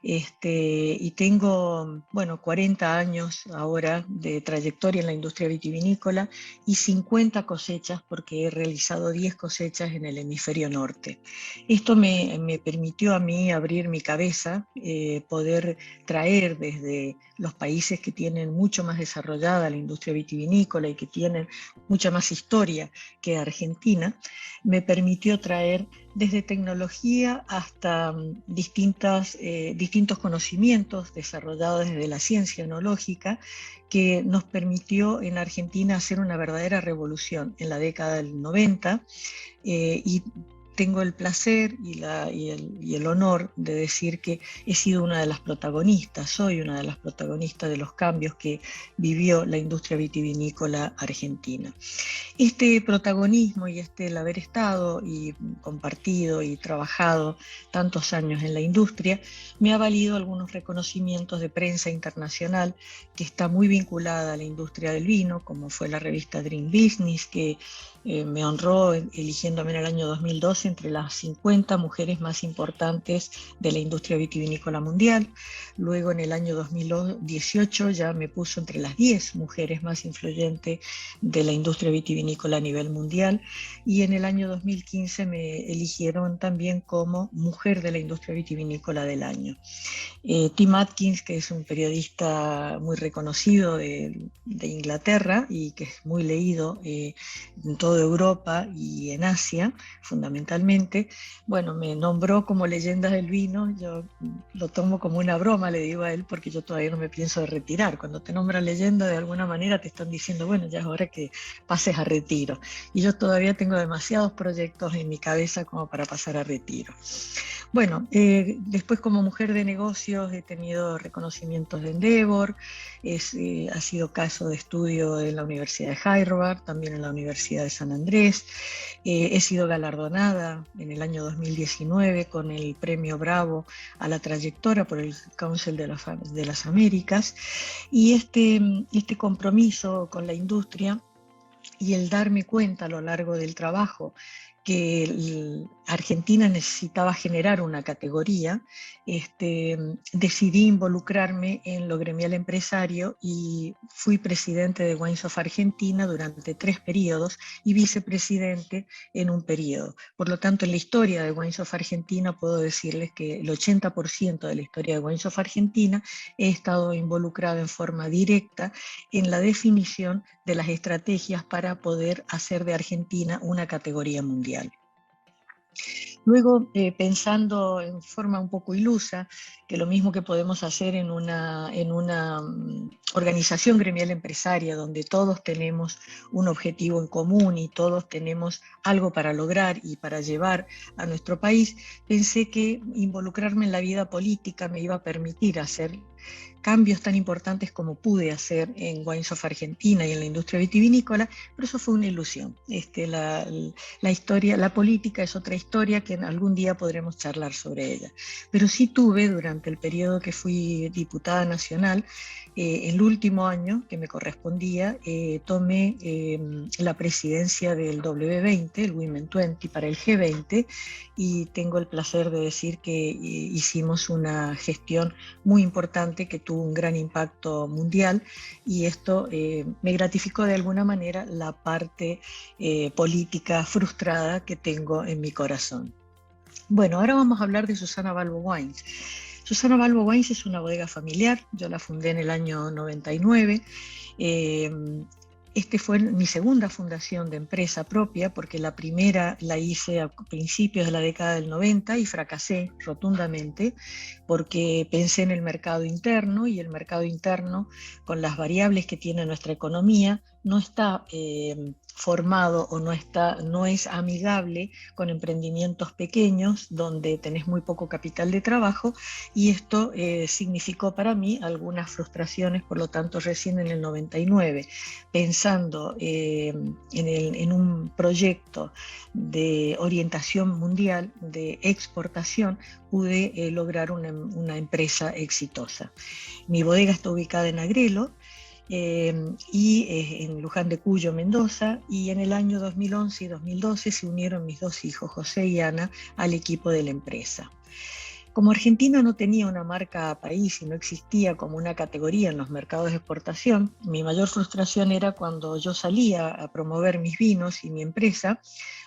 Y tengo, 40 años ahora de trayectoria en la industria vitivinícola y 50 cosechas porque he realizado 10 cosechas en el hemisferio norte. Esto me permitió a mí abrir mi cabeza, poder traer desde los países que tienen mucho más desarrollada la industria vitivinícola y que tienen mucha más historia que Argentina, me permitió traer desde tecnología hasta distintos conocimientos desarrollados desde la ciencia enológica, que nos permitió en Argentina hacer una verdadera revolución en la década del 90, y tengo el placer y el honor de decir que he sido una de las protagonistas, soy una de las protagonistas de los cambios que vivió la industria vitivinícola argentina. Este protagonismo y el haber estado y compartido y trabajado tantos años en la industria me ha valido algunos reconocimientos de prensa internacional que está muy vinculada a la industria del vino, como fue la revista Drink Business, que me honró eligiéndome en el año 2012 entre las 50 mujeres más importantes de la industria vitivinícola mundial. Luego en el año 2018 ya me puso entre las 10 mujeres más influyentes de la industria vitivinícola a nivel mundial, y en el año 2015 me eligieron también como mujer de la industria vitivinícola del año. Tim Atkins, que es un periodista muy reconocido de Inglaterra y que es muy leído en toda Europa y en Asia fundamentalmente, me nombró como leyenda del vino. Yo lo tomo como una broma, le digo a él, porque yo todavía no me pienso de retirar. Cuando te nombran leyenda, de alguna manera te están diciendo, ya es hora que pases a retiro, y yo todavía tengo demasiados proyectos en mi cabeza como para pasar a retiro. Bueno, después como mujer de negocios he tenido reconocimientos de Endeavor, ha sido caso de estudio en la Universidad de Harvard, también en la Universidad de San Andrés. He sido galardonada en el año 2019 con el Premio Bravo a la trayectoria por el Council de las Américas, y este compromiso con la industria y el darme cuenta a lo largo del trabajo que Argentina necesitaba generar una categoría, decidí involucrarme en lo gremial empresario y fui presidente de Wines of Argentina durante 3 periodos y vicepresidente en un periodo. Por lo tanto, en la historia de Wines of Argentina puedo decirles que el 80% de la historia de Wines of Argentina he estado involucrado en forma directa en la definición de las estrategias para poder hacer de Argentina una categoría mundial. Luego, pensando en forma un poco ilusa, que lo mismo que podemos hacer en una organización gremial empresaria donde todos tenemos un objetivo en común y todos tenemos algo para lograr y para llevar a nuestro país, pensé que involucrarme en la vida política me iba a permitir hacer cambios tan importantes como pude hacer en Wines of Argentina y en la industria vitivinícola, pero eso fue una ilusión. La política es otra historia que algún día podremos charlar sobre ella. Pero sí tuve, durante el periodo que fui diputada nacional, el último año que me correspondía, tomé la presidencia del W20, el Women 20 para el G20, y tengo el placer de decir que hicimos una gestión muy importante que tuvo un gran impacto mundial, y esto me gratificó de alguna manera la parte política frustrada que tengo en mi corazón. Bueno, ahora vamos a hablar de Susana Balbo Wines. Susana Balbo Wines es una bodega familiar, yo la fundé en el año 99. Fue mi segunda fundación de empresa propia, porque la primera la hice a principios de la década del 90 y fracasé rotundamente porque pensé en el mercado interno, y el mercado interno, con las variables que tiene nuestra economía, no está formado o no es amigable con emprendimientos pequeños donde tenés muy poco capital de trabajo, y esto significó para mí algunas frustraciones. Por lo tanto, recién en el 99, pensando en un proyecto de orientación mundial, de exportación, pude lograr una empresa exitosa. Mi bodega está ubicada en Agrelo, en Luján de Cuyo, Mendoza, y en el año 2011 y 2012 se unieron mis 2 hijos, José y Ana, al equipo de la empresa. Como Argentina no tenía una marca país y no existía como una categoría en los mercados de exportación, mi mayor frustración era cuando yo salía a promover mis vinos y mi empresa,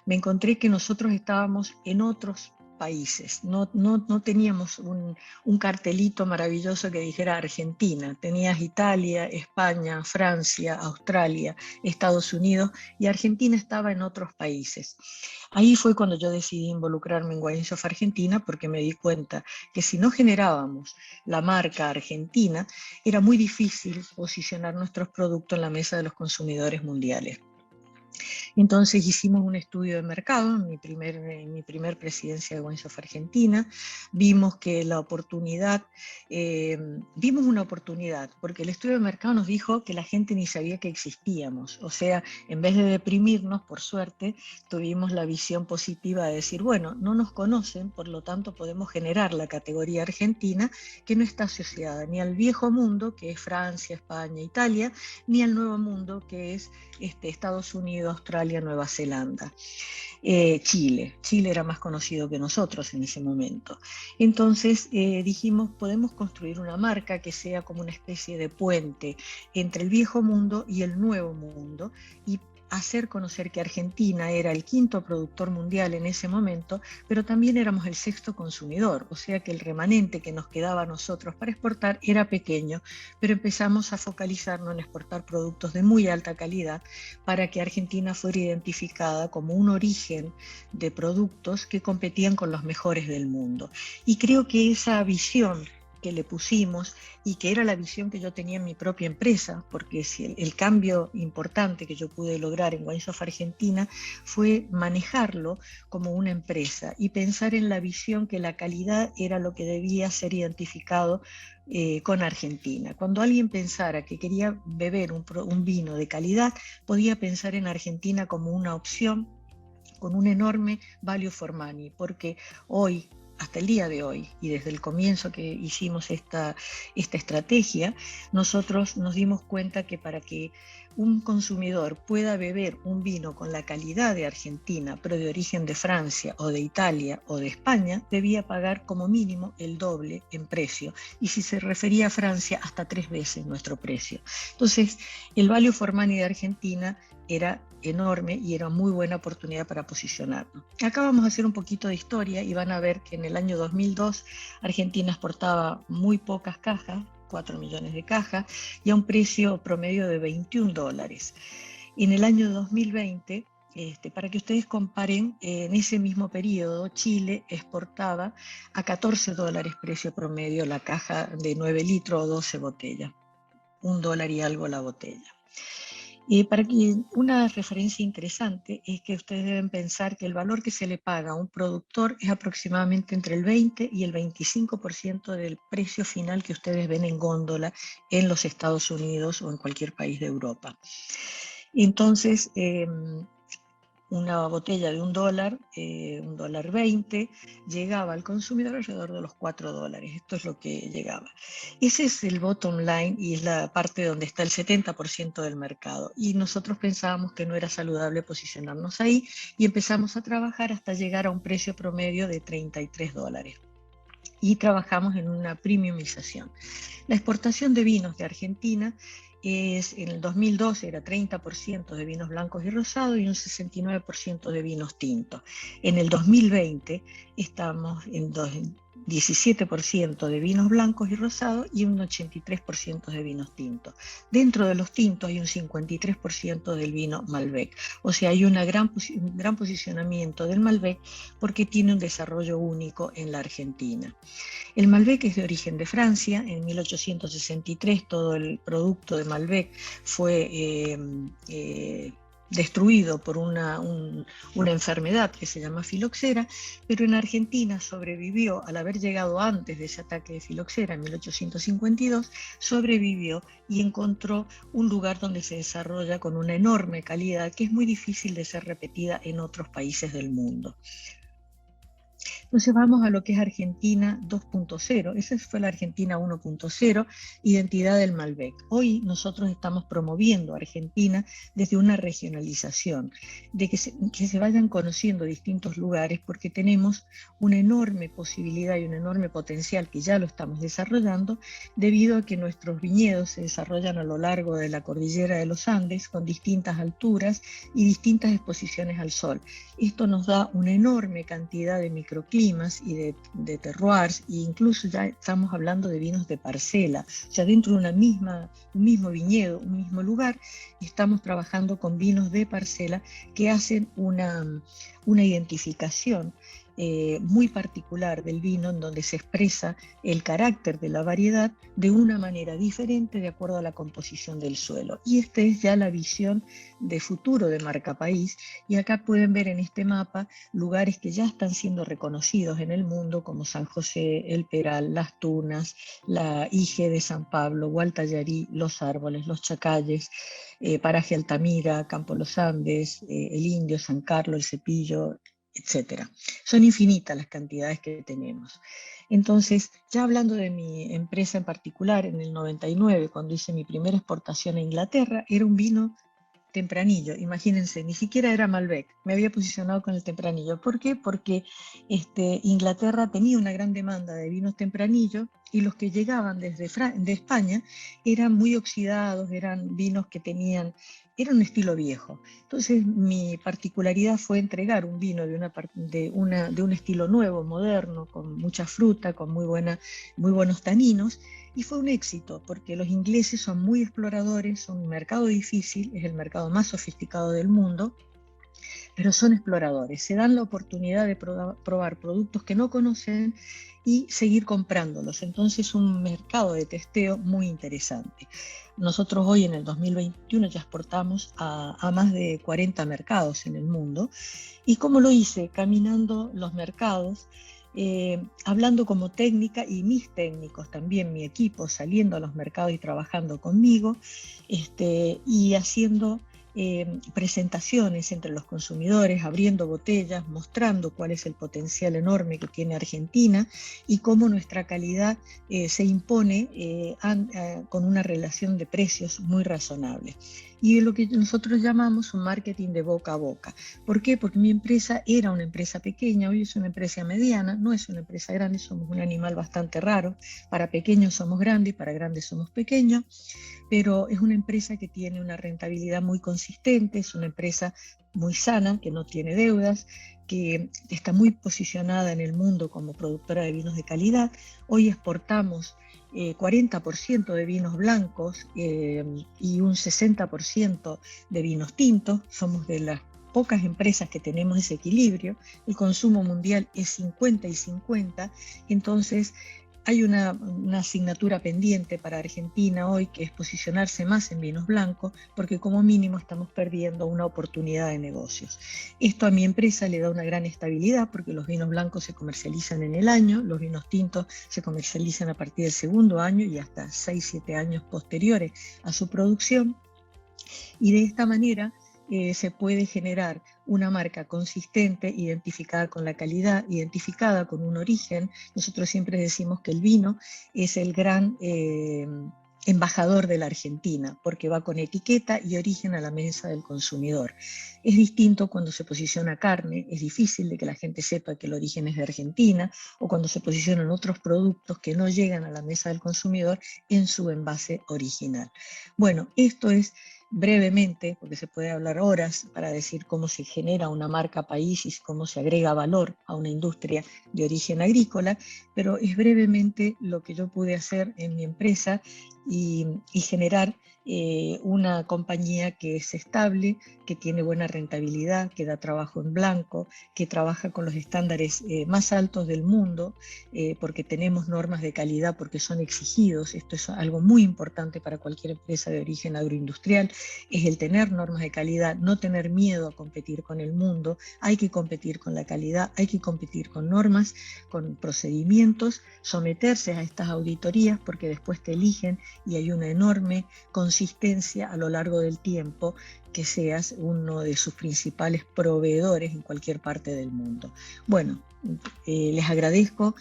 me encontré que nosotros estábamos en otros países, no teníamos un cartelito maravilloso que dijera Argentina. Tenías Italia, España, Francia, Australia, Estados Unidos, y Argentina estaba en otros países. Ahí fue cuando yo decidí involucrarme en Wines of Argentina, porque me di cuenta que si no generábamos la marca Argentina, era muy difícil posicionar nuestros productos en la mesa de los consumidores mundiales. Entonces hicimos un estudio de mercado en mi primer presidencia de Wines of Argentina. Vimos que vimos una oportunidad, porque el estudio de mercado nos dijo que la gente ni sabía que existíamos. O sea, en vez de deprimirnos, por suerte, tuvimos la visión positiva de decir, bueno, no nos conocen, por lo tanto podemos generar la categoría Argentina, que no está asociada ni al viejo mundo, que es Francia, España, Italia, ni al nuevo mundo, que es Estados Unidos, Australia, Nueva Zelanda, Chile. Chile era más conocido que nosotros en ese momento. Entonces dijimos, podemos construir una marca que sea como una especie de puente entre el viejo mundo y el nuevo mundo, y hacer conocer que Argentina era el 5º productor mundial en ese momento, pero también éramos el 6º consumidor, o sea que el remanente que nos quedaba a nosotros para exportar era pequeño, pero empezamos a focalizarnos en exportar productos de muy alta calidad para que Argentina fuera identificada como un origen de productos que competían con los mejores del mundo. Y creo que esa visión que le pusimos y que era la visión que yo tenía en mi propia empresa, porque si el cambio importante que yo pude lograr en Wines of Argentina fue manejarlo como una empresa y pensar en la visión que la calidad era lo que debía ser identificado con Argentina. Cuando alguien pensara que quería beber un vino de calidad, podía pensar en Argentina como una opción con un enorme value for money, porque hoy, hasta el día de hoy, y desde el comienzo que hicimos esta estrategia, nosotros nos dimos cuenta que para que un consumidor pueda beber un vino con la calidad de Argentina, pero de origen de Francia o de Italia o de España, debía pagar como mínimo el doble en precio. Y si se refería a Francia, hasta 3 veces nuestro precio. Entonces, el value for money de Argentina era enorme y era muy buena oportunidad para posicionarnos. Acá vamos a hacer un poquito de historia y van a ver que en el año 2002 Argentina exportaba muy pocas cajas, 4 millones de cajas, y a un precio promedio de $21. En el año 2020, para que ustedes comparen, en ese mismo periodo Chile exportaba a $14 precio promedio la caja de 9 litros o 12 botellas, $1 y algo la botella. Para que una referencia interesante es que ustedes deben pensar que el valor que se le paga a un productor es aproximadamente entre el 20 y el 25% del precio final que ustedes ven en góndola en los Estados Unidos o en cualquier país de Europa. Entonces, una botella de $1, $1.20, llegaba al consumidor alrededor de los $4. Esto es lo que llegaba. Ese es el bottom line y es la parte donde está el 70% del mercado. Y nosotros pensábamos que no era saludable posicionarnos ahí y empezamos a trabajar hasta llegar a un precio promedio de $33. Y trabajamos en una premiumización. La exportación de vinos de Argentina en el 2012 era 30% de vinos blancos y rosados y un 69% de vinos tintos. En el 2020 estamos en 17% de vinos blancos y rosados y un 83% de vinos tintos. Dentro de los tintos hay un 53% del vino Malbec. O sea, hay un gran posicionamiento del Malbec porque tiene un desarrollo único en la Argentina. El Malbec es de origen de Francia. En 1863 todo el producto de Malbec fue destruido por una enfermedad que se llama filoxera, pero en Argentina sobrevivió, al haber llegado antes de ese ataque de filoxera en 1852, sobrevivió y encontró un lugar donde se desarrolla con una enorme calidad que es muy difícil de ser repetida en otros países del mundo. Entonces vamos a lo que es Argentina 2.0, esa fue la Argentina 1.0, identidad del Malbec. Hoy nosotros estamos promoviendo Argentina desde una regionalización, de que se vayan conociendo distintos lugares porque tenemos una enorme posibilidad y un enorme potencial que ya lo estamos desarrollando debido a que nuestros viñedos se desarrollan a lo largo de la cordillera de los Andes con distintas alturas y distintas exposiciones al sol. Esto nos da una enorme cantidad de microclimas y de terroirs, e incluso ya estamos hablando de vinos de parcela, o sea, dentro de un mismo viñedo, un mismo lugar, estamos trabajando con vinos de parcela que hacen una identificación muy particular del vino en donde se expresa el carácter de la variedad de una manera diferente de acuerdo a la composición del suelo. Y esta es ya la visión de futuro de Marca País, y acá pueden ver en este mapa lugares que ya están siendo reconocidos en el mundo como San José, El Peral, Las Tunas, la IG de San Pablo, Gualtallarí, Los Árboles, Los Chacalles, Paraje Altamira, Campo Los Andes, El Indio, San Carlos, El Cepillo, etcétera. Son infinitas las cantidades que tenemos. Entonces, ya hablando de mi empresa en particular, en el 99, cuando hice mi primera exportación a Inglaterra, era un vino tempranillo, imagínense, ni siquiera era Malbec, me había posicionado con el tempranillo. ¿Por qué? Porque Inglaterra tenía una gran demanda de vinos tempranillo y los que llegaban de España eran muy oxidados, eran vinos que era un estilo viejo. Entonces mi particularidad fue entregar un vino de un estilo nuevo, moderno, con mucha fruta, con muy buenos taninos, y fue un éxito porque los ingleses son muy exploradores, son un mercado difícil, es el mercado más sofisticado del mundo. pero son exploradores, se dan la oportunidad de probar productos que no conocen y seguir comprándolos. Entonces, un mercado de testeo muy interesante. Nosotros hoy en el 2021 ya exportamos a más de 40 mercados en el mundo. ¿Y cómo lo hice? Caminando los mercados, hablando como técnica, y mis técnicos también, mi equipo, saliendo a los mercados y trabajando conmigo, y haciendo presentaciones entre los consumidores, abriendo botellas, mostrando cuál es el potencial enorme que tiene Argentina y cómo nuestra calidad se impone con una relación de precios muy razonable. Y de lo que nosotros llamamos un marketing de boca a boca. ¿Por qué? Porque mi empresa era una empresa pequeña, hoy es una empresa mediana, no es una empresa grande, somos un animal bastante raro. Para pequeños somos grandes, para grandes somos pequeños, pero es una empresa que tiene una rentabilidad muy consistente, es una empresa muy sana, que no tiene deudas, que está muy posicionada en el mundo como productora de vinos de calidad. Hoy exportamos 40% de vinos blancos y un 60% de vinos tintos. Somos de las pocas empresas que tenemos ese equilibrio. El consumo mundial es 50 y 50, entonces hay una asignatura pendiente para Argentina hoy, que es posicionarse más en vinos blancos, porque como mínimo estamos perdiendo una oportunidad de negocios. Esto a mi empresa le da una gran estabilidad, porque los vinos blancos se comercializan en el año, los vinos tintos se comercializan a partir del segundo año y hasta 6-7 años posteriores a su producción. Y de esta manera se puede generar una marca consistente, identificada con la calidad, identificada con un origen. Nosotros siempre decimos que el vino es el gran embajador de la Argentina, porque va con etiqueta y origen a la mesa del consumidor. Es distinto cuando se posiciona carne, es difícil de que la gente sepa que el origen es de Argentina, o cuando se posicionan otros productos que no llegan a la mesa del consumidor en su envase original. Bueno, esto es brevemente, porque se puede hablar horas para decir cómo se genera una marca país y cómo se agrega valor a una industria de origen agrícola, pero es brevemente lo que yo pude hacer en mi empresa y generar una compañía que es estable, que tiene buena rentabilidad, que da trabajo en blanco, que trabaja con los estándares más altos del mundo, porque tenemos normas de calidad, porque son exigidos. Esto es algo muy importante para cualquier empresa de origen agroindustrial, es el tener normas de calidad, no tener miedo a competir con el mundo. Hay que competir con la calidad, hay que competir con normas, con procedimientos, someterse a estas auditorías, porque después te eligen y hay una enorme consistencia a lo largo del tiempo, que seas uno de sus principales proveedores en cualquier parte del mundo. Bueno, les agradezco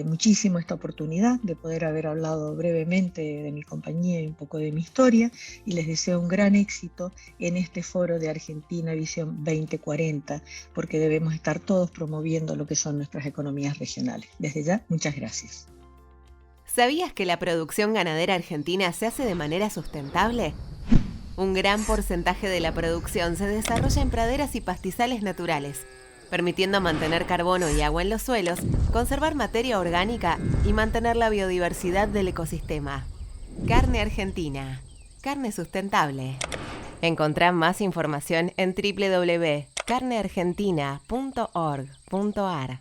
muchísimo esta oportunidad de poder haber hablado brevemente de mi compañía y un poco de mi historia, y les deseo un gran éxito en este foro de Argentina Visión 2040, porque debemos estar todos promoviendo lo que son nuestras economías regionales. Desde ya, muchas gracias. ¿Sabías que la producción ganadera argentina se hace de manera sustentable? Un gran porcentaje de la producción se desarrolla en praderas y pastizales naturales, permitiendo mantener carbono y agua en los suelos, conservar materia orgánica y mantener la biodiversidad del ecosistema. Carne Argentina. Carne sustentable. Encontrá más información en www.carneargentina.org.ar.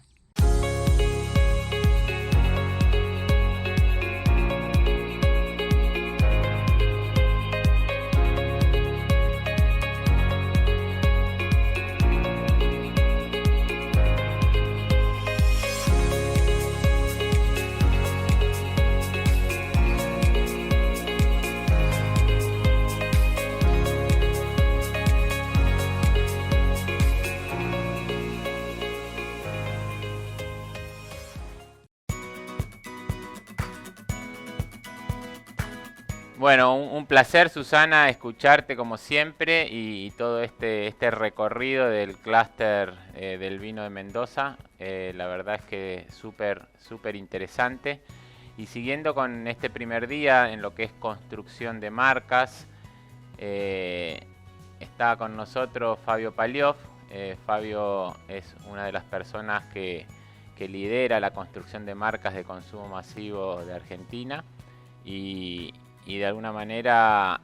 Bueno, un placer, Susana, escucharte como siempre y todo este recorrido del clúster del vino de Mendoza. La verdad es que súper interesante. Y siguiendo con este primer día en lo que es construcción de marcas, está con nosotros Fabio Paliov. Fabio es una de las personas que lidera la construcción de marcas de consumo masivo de Argentina y de alguna manera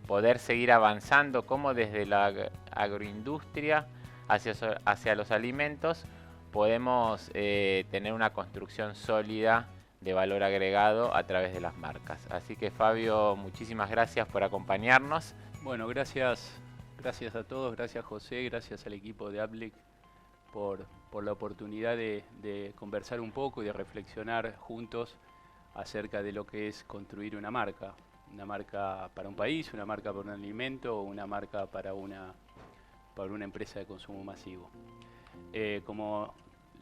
poder seguir avanzando, como desde la agroindustria hacia los alimentos, podemos tener una construcción sólida de valor agregado a través de las marcas. Así que Fabio, muchísimas gracias por acompañarnos. Bueno, gracias a todos, gracias José, gracias al equipo de ADBLIC por la oportunidad de conversar un poco y de reflexionar juntos acerca de lo que es construir una marca para un país, una marca para un alimento o una marca para una empresa de consumo masivo. Como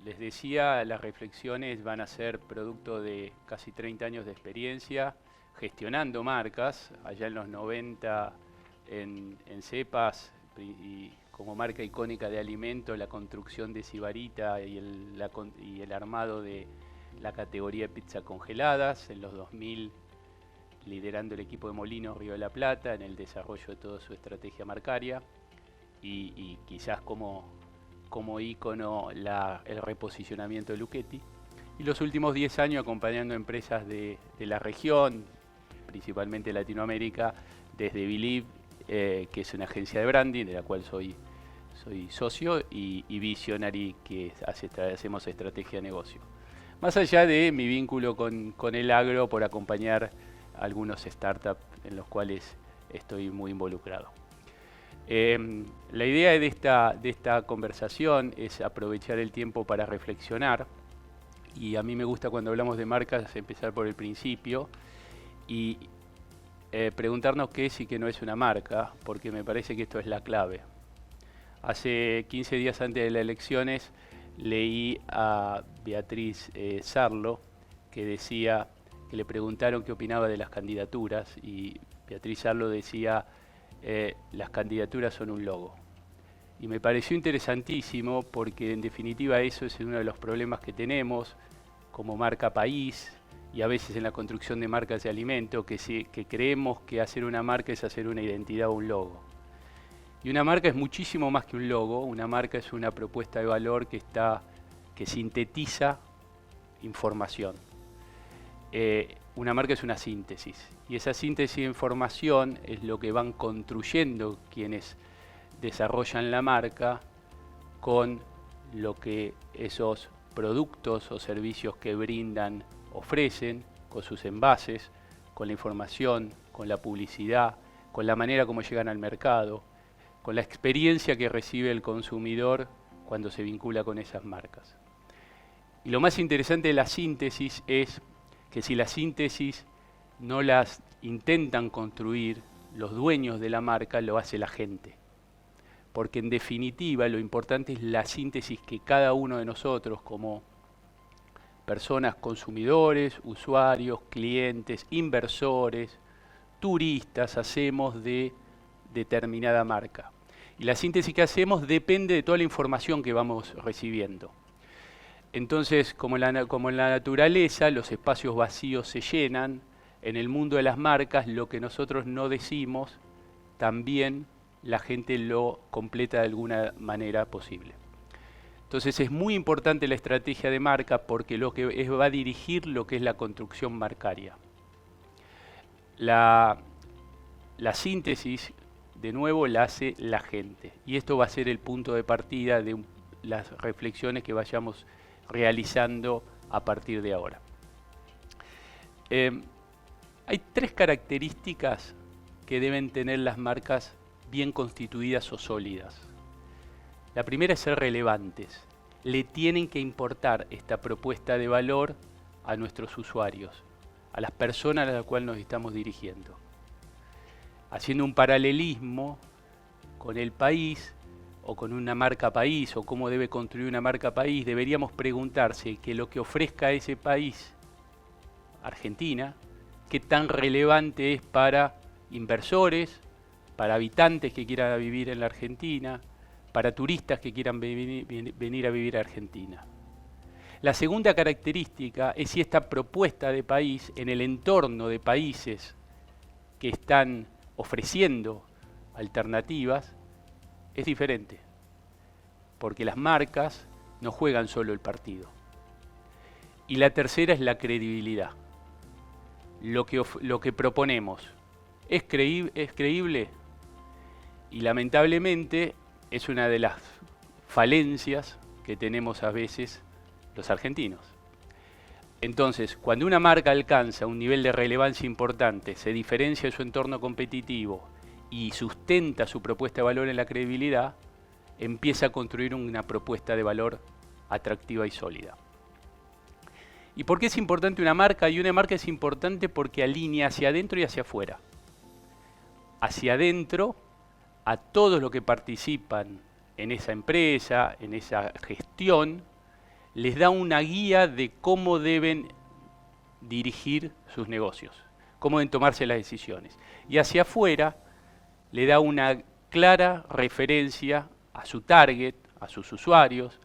les decía, las reflexiones van a ser producto de casi 30 años de experiencia gestionando marcas, allá en los 90 en Cepas y como marca icónica de alimento, la construcción de Sibarita y el armado de la categoría de pizza congeladas, en los 2000 liderando el equipo de Molinos Río de la Plata en el desarrollo de toda su estrategia marcaria y quizás como ícono el reposicionamiento de Lucchetti, y los últimos 10 años acompañando empresas de la región, principalmente Latinoamérica, desde Believe, que es una agencia de branding de la cual soy socio, y Visionary, que hacemos estrategia de negocio. Más allá de mi vínculo con el agro por acompañar algunos startups en los cuales estoy muy involucrado. La idea de esta conversación es aprovechar el tiempo para reflexionar, y a mí me gusta cuando hablamos de marcas empezar por el principio y preguntarnos qué es y qué no es una marca, porque me parece que esto es la clave. Hace 15 días antes de las elecciones leí a Beatriz Sarlo, que decía, que le preguntaron qué opinaba de las candidaturas, y Beatriz Sarlo decía: las candidaturas son un logo. Y me pareció interesantísimo porque en definitiva eso es uno de los problemas que tenemos como marca país y a veces en la construcción de marcas de alimento, que creemos que hacer una marca es hacer una identidad o un logo. Y una marca es muchísimo más que un logo. Una marca es una propuesta de valor que sintetiza información. Una marca es una síntesis, y esa síntesis de información es lo que van construyendo quienes desarrollan la marca con lo que esos productos o servicios que brindan ofrecen, con sus envases, con la información, con la publicidad, con la manera como llegan al mercado, con la experiencia que recibe el consumidor cuando se vincula con esas marcas. Y lo más interesante de la síntesis es que si la síntesis no las intentan construir los dueños de la marca, lo hace la gente. Porque en definitiva lo importante es la síntesis que cada uno de nosotros como personas consumidores, usuarios, clientes, inversores, turistas hacemos de determinada marca. Y la síntesis que hacemos depende de toda la información que vamos recibiendo. Entonces, como en la naturaleza, los espacios vacíos se llenan. En el mundo de las marcas, lo que nosotros no decimos, también la gente lo completa de alguna manera posible. Entonces, es muy importante la estrategia de marca porque va a dirigir lo que es la construcción marcaria. La síntesis, de nuevo, la hace la gente. Y esto va a ser el punto de partida de las reflexiones que vayamos realizando a partir de ahora. Hay 3 características que deben tener las marcas bien constituidas o sólidas. La primera es ser relevantes. Le tienen que importar esta propuesta de valor a nuestros usuarios, a las personas a las cuales nos estamos dirigiendo. Haciendo un paralelismo con el país, o con una marca país, o cómo debe construir una marca país, deberíamos preguntarse que lo que ofrezca ese país, Argentina, qué tan relevante es para inversores, para habitantes que quieran vivir en la Argentina, para turistas que quieran venir a vivir a Argentina. La segunda característica es si esta propuesta de país en el entorno de países que están ofreciendo alternativas es diferente, porque las marcas no juegan solo el partido. Y la tercera es la credibilidad. Lo que proponemos es creíble, y lamentablemente es una de las falencias que tenemos a veces los argentinos. Entonces, cuando una marca alcanza un nivel de relevancia importante, se diferencia de su entorno competitivo y sustenta su propuesta de valor en la credibilidad, empieza a construir una propuesta de valor atractiva y sólida. ¿Y por qué es importante una marca? Y una marca es importante porque alinea hacia adentro y hacia afuera. Hacia adentro, a todos los que participan en esa empresa, en esa gestión, les da una guía de cómo deben dirigir sus negocios, cómo deben tomarse las decisiones. Y hacia afuera le da una clara referencia a su target, a sus usuarios,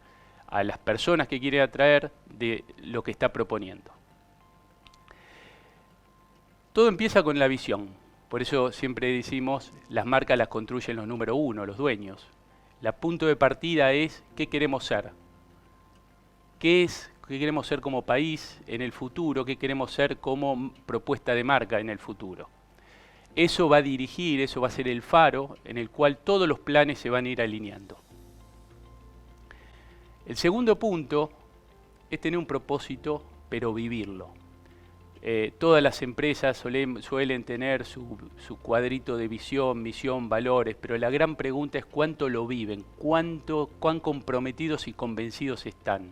a las personas que quiere atraer de lo que está proponiendo. Todo empieza con la visión. Por eso siempre decimos, las marcas las construyen los número uno, los dueños. El punto de partida es qué queremos ser. ¿Qué queremos ser como país en el futuro? ¿Qué queremos ser como propuesta de marca en el futuro? Eso va a dirigir, eso va a ser el faro en el cual todos los planes se van a ir alineando. El segundo punto es tener un propósito, pero vivirlo. Todas las empresas suelen tener su cuadrito de visión, misión, valores, pero la gran pregunta es cuánto lo viven, cuán comprometidos y convencidos están.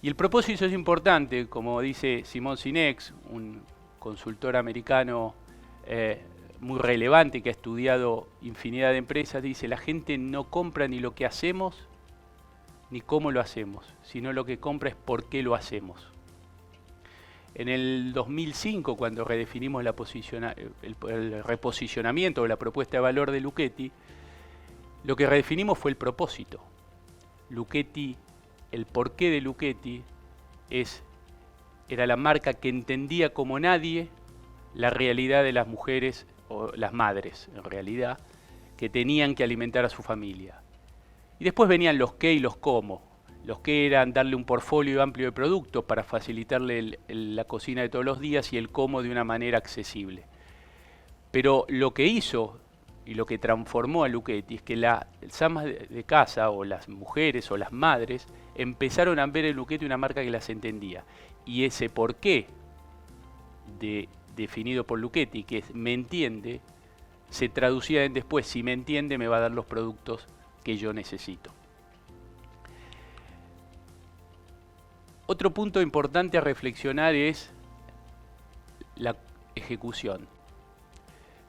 Y el propósito es importante, como dice Simon Sinek, un consultor americano muy relevante que ha estudiado infinidad de empresas, dice: la gente no compra ni lo que hacemos ni cómo lo hacemos, sino lo que compra es por qué lo hacemos. En el 2005, cuando redefinimos el reposicionamiento o la propuesta de valor de Lucchetti, lo que redefinimos fue el propósito. Lucchetti, el porqué de Lucchetti era la marca que entendía como nadie la realidad de las mujeres, o las madres en realidad, que tenían que alimentar a su familia. Y después venían los qué y los cómo. Los qué eran darle un portfolio amplio de productos para facilitarle la cocina de todos los días, y el cómo de una manera accesible. Pero lo que hizo y lo que transformó a Lucchetti es que las amas de casa, o las mujeres o las madres, empezaron a ver en Lucchetti una marca que las entendía. Y ese porqué definido por Lucchetti, que es me entiende, se traducía en después: si me entiende, me va a dar los productos que yo necesito. Otro punto importante a reflexionar es la ejecución.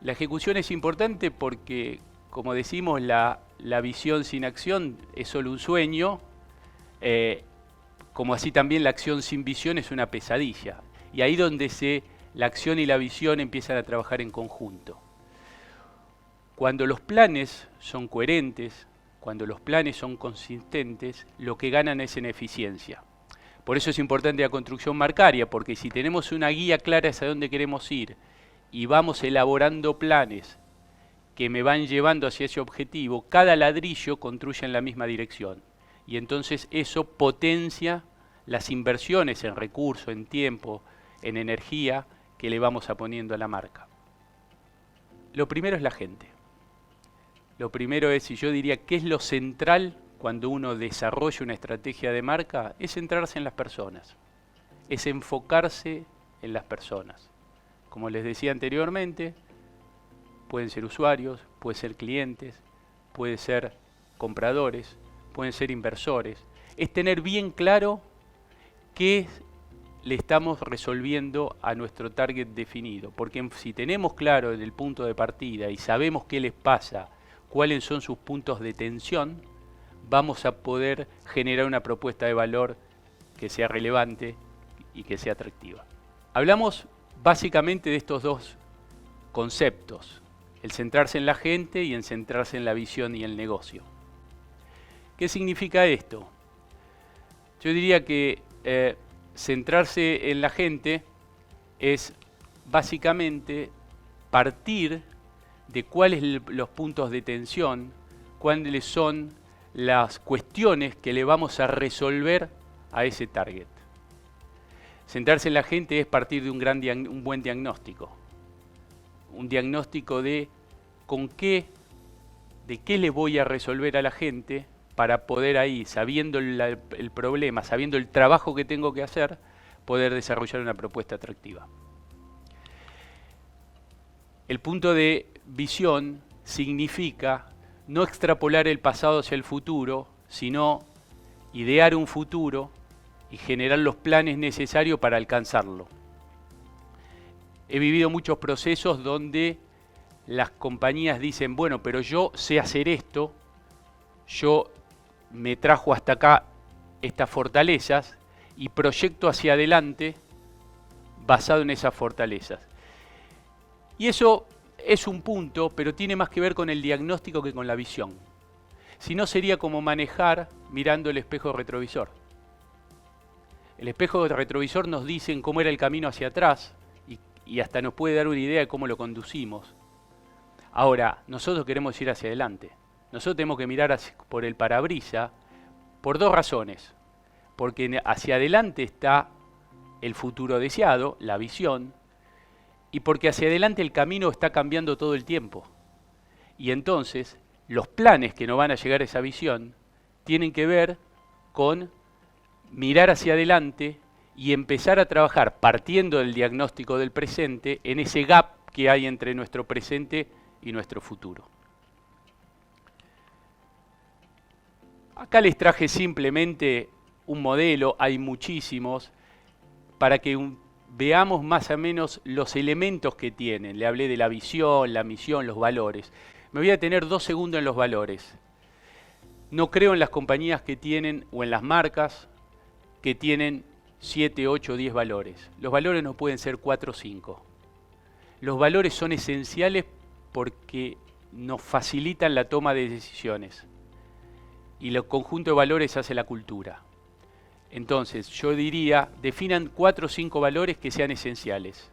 La ejecución es importante porque, como decimos, la visión sin acción es solo un sueño, como así también la acción sin visión es una pesadilla. Y ahí donde la acción y la visión empiezan a trabajar en conjunto. Cuando los planes son coherentes, cuando los planes son consistentes, lo que ganan es en eficiencia. Por eso es importante la construcción marcaria, porque si tenemos una guía clara hacia dónde queremos ir y vamos elaborando planes que me van llevando hacia ese objetivo, cada ladrillo construye en la misma dirección. Y entonces eso potencia las inversiones en recursos, en tiempo, en energía que le vamos a poniendo a la marca. Lo primero es la gente. Lo primero es, y yo diría, ¿qué es lo central cuando uno desarrolla una estrategia de marca? Es centrarse en las personas, es enfocarse en las personas. Como les decía anteriormente, pueden ser usuarios, pueden ser clientes, pueden ser compradores, pueden ser inversores. Es tener bien claro qué le estamos resolviendo a nuestro target definido, porque si tenemos claro el punto de partida y sabemos qué les pasa, cuáles son sus puntos de tensión, vamos a poder generar una propuesta de valor que sea relevante y que sea atractiva. Hablamos básicamente de estos dos conceptos, el centrarse en la gente y el centrarse en la visión y el negocio. ¿Qué significa esto? Yo diría que centrarse en la gente es básicamente partir de cuáles los puntos de tensión, cuáles son las cuestiones que le vamos a resolver a ese target. Centrarse en la gente es partir de un buen diagnóstico. Un diagnóstico de con qué de qué le voy a resolver a la gente para poder ahí, sabiendo el problema, sabiendo el trabajo que tengo que hacer, poder desarrollar una propuesta atractiva. El punto de visión significa no extrapolar el pasado hacia el futuro, sino idear un futuro y generar los planes necesarios para alcanzarlo. He vivido muchos procesos donde las compañías dicen, bueno, pero yo sé hacer esto, yo me trajo hasta acá estas fortalezas y proyecto hacia adelante basado en esas fortalezas. Y eso es un punto, pero tiene más que ver con el diagnóstico que con la visión. Si no, sería como manejar mirando el espejo retrovisor. El espejo retrovisor nos dice cómo era el camino hacia atrás y hasta nos puede dar una idea de cómo lo conducimos. Ahora, nosotros queremos ir hacia adelante. Nosotros tenemos que mirar por el parabrisas por dos razones. Porque hacia adelante está el futuro deseado, la visión, y porque hacia adelante el camino está cambiando todo el tiempo. Y entonces, los planes que nos van a llegar a esa visión tienen que ver con mirar hacia adelante y empezar a trabajar partiendo del diagnóstico del presente en ese gap que hay entre nuestro presente y nuestro futuro. Acá les traje simplemente un modelo, hay muchísimos, para que veamos más o menos los elementos que tienen. Le hablé de la visión, la misión, los valores. Me voy a tener 2 segundos en los valores. No creo en las compañías que tienen, o en las marcas, que tienen 7, 8, 10 valores. Los valores no pueden ser 4 o 5. Los valores son esenciales porque nos facilitan la toma de decisiones. Y el conjunto de valores hace la cultura. Entonces, yo diría, definan 4 o 5 valores que sean esenciales.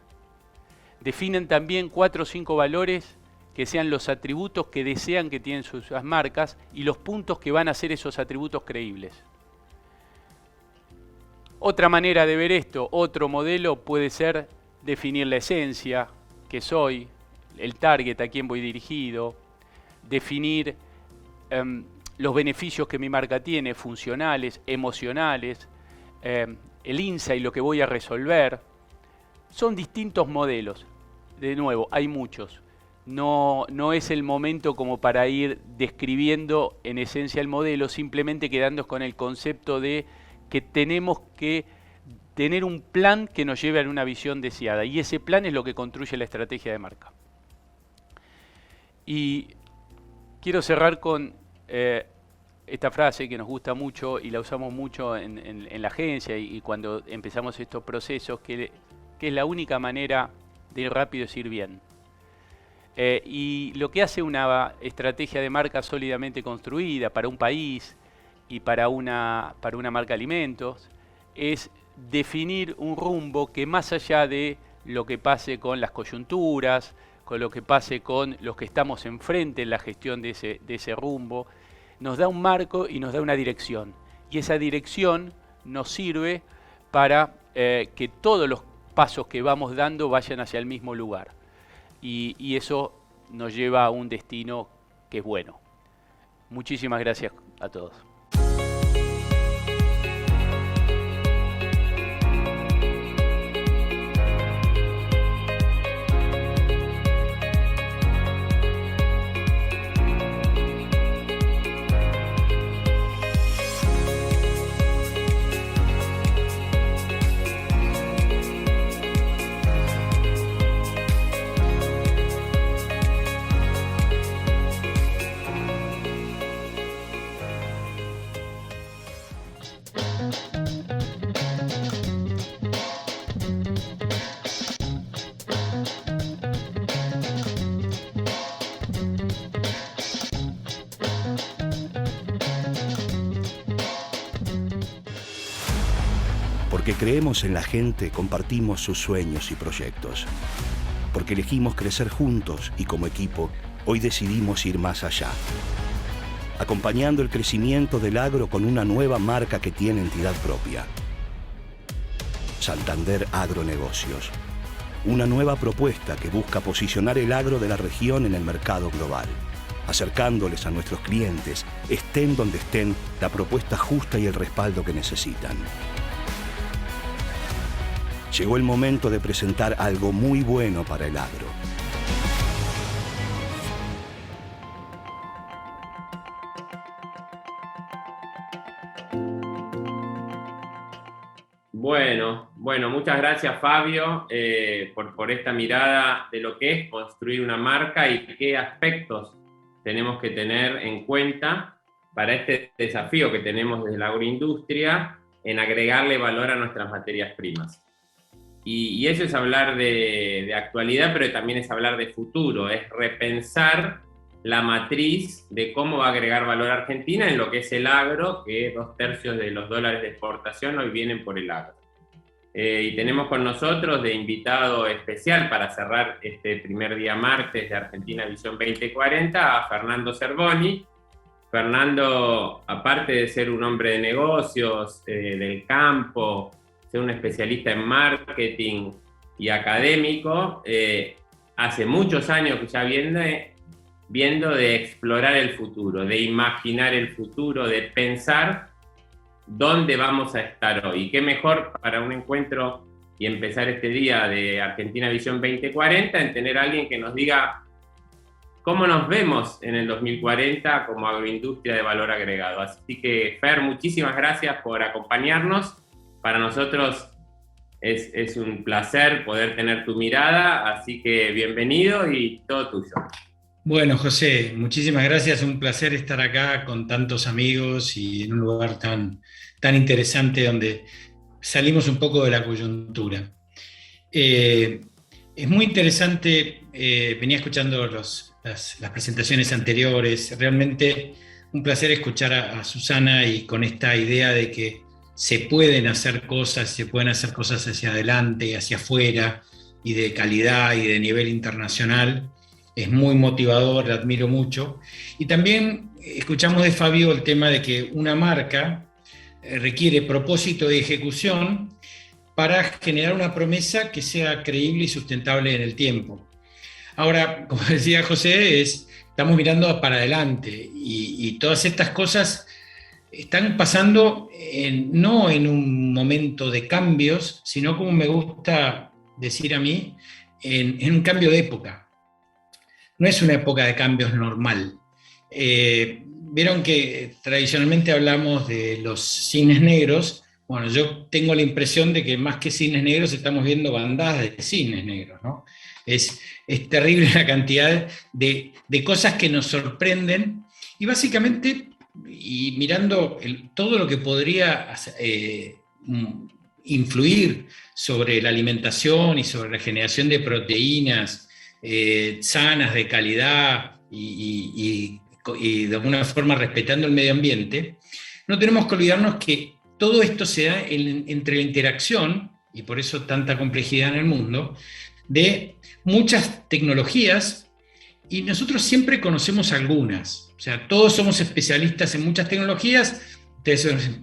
Definan también 4 o 5 valores que sean los atributos que desean que tienen sus marcas y los puntos que van a hacer esos atributos creíbles. Otra manera de ver esto, otro modelo puede ser definir la esencia, qué soy, el target, a quién voy dirigido, definir los beneficios que mi marca tiene, funcionales, emocionales, el insight, lo que voy a resolver. Son distintos modelos. De nuevo, hay muchos. No es el momento como para ir describiendo en esencia el modelo, simplemente quedándonos con el concepto de que tenemos que tener un plan que nos lleve a una visión deseada. Y ese plan es lo que construye la estrategia de marca. Y quiero cerrar con esta frase que nos gusta mucho y la usamos mucho en la agencia y cuando empezamos estos procesos, que es la única manera de ir rápido es ir bien. Y lo que hace una estrategia de marca sólidamente construida para un país y para una marca de alimentos es definir un rumbo que, más allá de lo que pase con las coyunturas, con lo que pase con los que estamos enfrente en la gestión de ese rumbo, nos da un marco y nos da una dirección. Y esa dirección nos sirve para que todos los pasos que vamos dando vayan hacia el mismo lugar. Y eso nos lleva a un destino que es bueno. Muchísimas gracias a todos. Porque creemos en la gente, compartimos sus sueños y proyectos. Porque elegimos crecer juntos y como equipo, hoy decidimos ir más allá. Acompañando el crecimiento del agro con una nueva marca que tiene entidad propia. Santander Agronegocios. Una nueva propuesta que busca posicionar el agro de la región en el mercado global. acercándoles a nuestros clientes, estén donde estén, la propuesta justa y el respaldo que necesitan. Llegó el momento de presentar algo muy bueno para el agro. Bueno, muchas gracias Fabio por esta mirada de lo que es construir una marca y qué aspectos tenemos que tener en cuenta para este desafío que tenemos desde la agroindustria en agregarle valor a nuestras materias primas. Y eso es hablar de actualidad, pero también es hablar de futuro, es repensar la matriz de cómo va a agregar valor a Argentina en lo que es el agro, que 2/3 de los dólares de exportación hoy vienen por el agro. Y tenemos con nosotros de invitado especial para cerrar este primer día martes de Argentina Visión 2040 a Fernando Cervoni. Fernando, aparte de ser un hombre de negocios, del campo, ser un especialista en marketing y académico, hace muchos años que ya viendo de explorar el futuro, de imaginar el futuro, de pensar dónde vamos a estar hoy. Y qué mejor para un encuentro y empezar este día de Argentina Visión 2040 en tener a alguien que nos diga cómo nos vemos en el 2040 como agroindustria de valor agregado. Así que, Fer, muchísimas gracias por acompañarnos. Para nosotros es un placer poder tener tu mirada, así que bienvenido y todo tuyo. Bueno, José, muchísimas gracias. Un placer estar acá con tantos amigos y en un lugar tan interesante donde salimos un poco de la coyuntura. Es muy interesante, venía escuchando las presentaciones anteriores, realmente un placer escuchar a Susana y con esta idea de que se pueden hacer cosas hacia adelante, hacia afuera, y de calidad y de nivel internacional. Es muy motivador, la admiro mucho. Y también escuchamos de Fabio el tema de que una marca requiere propósito y ejecución para generar una promesa que sea creíble y sustentable en el tiempo. Ahora, como decía José, estamos mirando para adelante y todas estas cosas están pasando no en un momento de cambios, sino, como me gusta decir a mí, en un cambio de época. No es una época de cambios normal. Vieron que tradicionalmente hablamos de los cisnes negros. Bueno, yo tengo la impresión de que más que cisnes negros estamos viendo bandadas de cisnes negros, ¿no? Es terrible la cantidad de cosas que nos sorprenden y básicamente, y mirando todo lo que podría influir sobre la alimentación y sobre la generación de proteínas sanas, de calidad y de alguna forma respetando el medio ambiente, no tenemos que olvidarnos que todo esto se da entre la interacción, y por eso tanta complejidad en el mundo, de muchas tecnologías, y nosotros siempre conocemos algunas. O sea, todos somos especialistas en muchas tecnologías,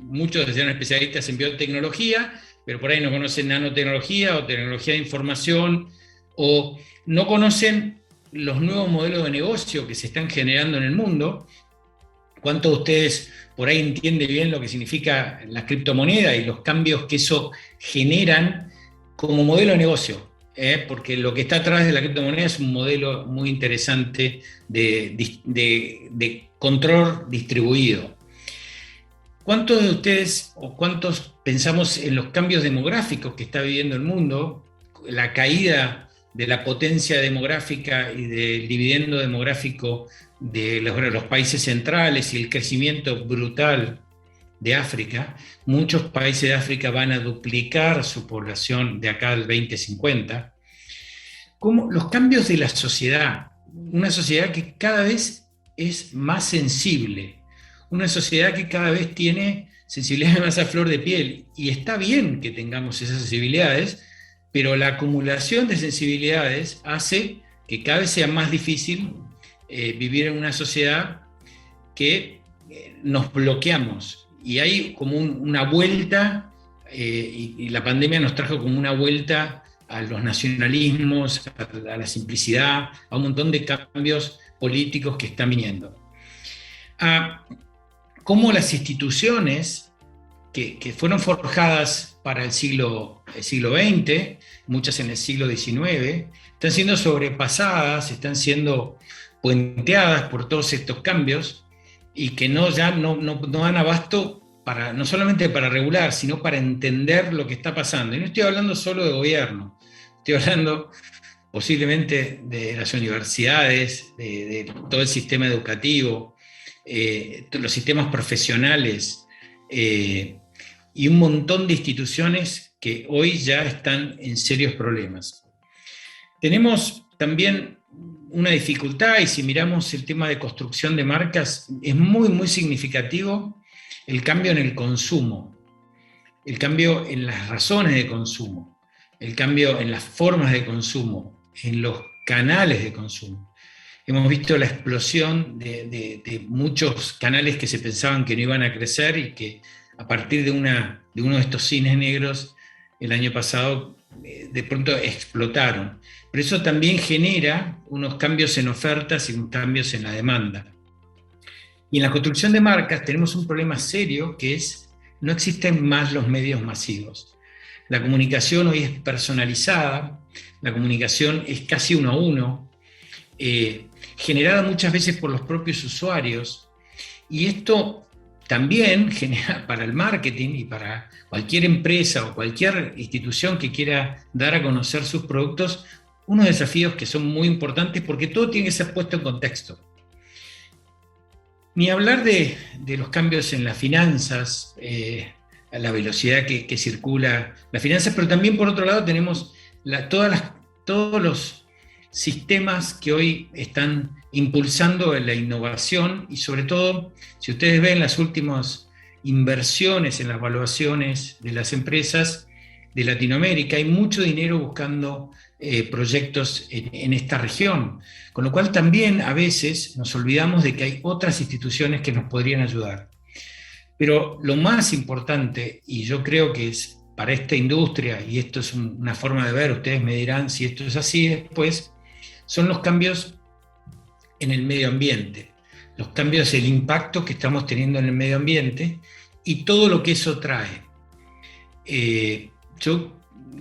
muchos sean especialistas en biotecnología, pero por ahí no conocen nanotecnología o tecnología de información, o no conocen los nuevos modelos de negocio que se están generando en el mundo. ¿Cuántos de ustedes por ahí entienden bien lo que significa la criptomoneda y los cambios que eso generan como modelo de negocio? Porque lo que está atrás de la criptomoneda es un modelo muy interesante de control distribuido. ¿Cuántos de ustedes o cuántos pensamos en los cambios demográficos que está viviendo el mundo, la caída de la potencia demográfica y del dividendo demográfico de los países centrales y el crecimiento brutal de África? Muchos países de África van a duplicar su población de acá al 2050. Como los cambios de la sociedad, una sociedad que cada vez es más sensible, una sociedad que cada vez tiene sensibilidades más a flor de piel, y está bien que tengamos esas sensibilidades, pero la acumulación de sensibilidades hace que cada vez sea más difícil vivir en una sociedad que nos bloqueamos. Y hay como una vuelta, y la pandemia nos trajo como una vuelta a los nacionalismos, a la simplicidad, a un montón de cambios políticos que están viniendo. Cómo las instituciones que fueron forjadas para el siglo XX, muchas en el siglo XIX, están siendo sobrepasadas, están siendo puenteadas por todos estos cambios y que ya no dan abasto no solamente para regular, sino para entender lo que está pasando. Y no estoy hablando solo de gobierno, estoy hablando posiblemente de las universidades, de todo el sistema educativo, los sistemas profesionales y un montón de instituciones que hoy ya están en serios problemas. Tenemos también una dificultad, y si miramos el tema de construcción de marcas, es muy, muy significativo el cambio en el consumo, el cambio en las razones de consumo, el cambio en las formas de consumo, en los canales de consumo. Hemos visto la explosión de muchos canales que se pensaban que no iban a crecer y que a partir de uno de estos cines negros el año pasado de pronto explotaron. Pero eso también genera unos cambios en ofertas y unos cambios en la demanda. Y en la construcción de marcas tenemos un problema serio, que es no existen más los medios masivos. La comunicación hoy es personalizada, la comunicación es casi uno a uno, generada muchas veces por los propios usuarios, y esto también genera para el marketing y para cualquier empresa o cualquier institución que quiera dar a conocer sus productos, unos desafíos que son muy importantes porque todo tiene que ser puesto en contexto. Ni hablar de los cambios en las finanzas, a la velocidad que circula las finanzas, pero también por otro lado tenemos todos los sistemas que hoy están impulsando la innovación y sobre todo, si ustedes ven las últimas inversiones en las valuaciones de las empresas de Latinoamérica, hay mucho dinero buscando proyectos en esta región, con lo cual también a veces nos olvidamos de que hay otras instituciones que nos podrían ayudar. Pero lo más importante, y yo creo que es para esta industria, y esto es una forma de ver, ustedes me dirán si esto es así después, son los cambios en el medio ambiente, los cambios, el impacto que estamos teniendo en el medio ambiente y todo lo que eso trae.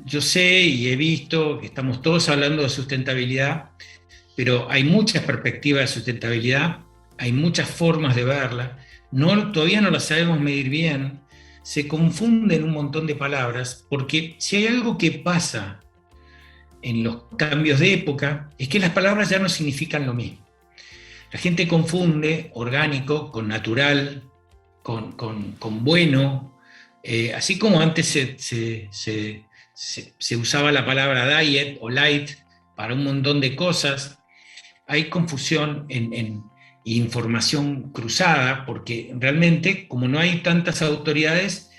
Yo sé y he visto que estamos todos hablando de sustentabilidad, pero hay muchas perspectivas de sustentabilidad, hay muchas formas de verla, todavía no la sabemos medir bien, se confunden un montón de palabras, porque si hay algo que pasa en los cambios de época, es que las palabras ya no significan lo mismo. La gente confunde orgánico con natural, con bueno, así como antes se usaba la palabra diet o light para un montón de cosas, hay confusión en información cruzada, porque realmente, como no hay tantas autoridades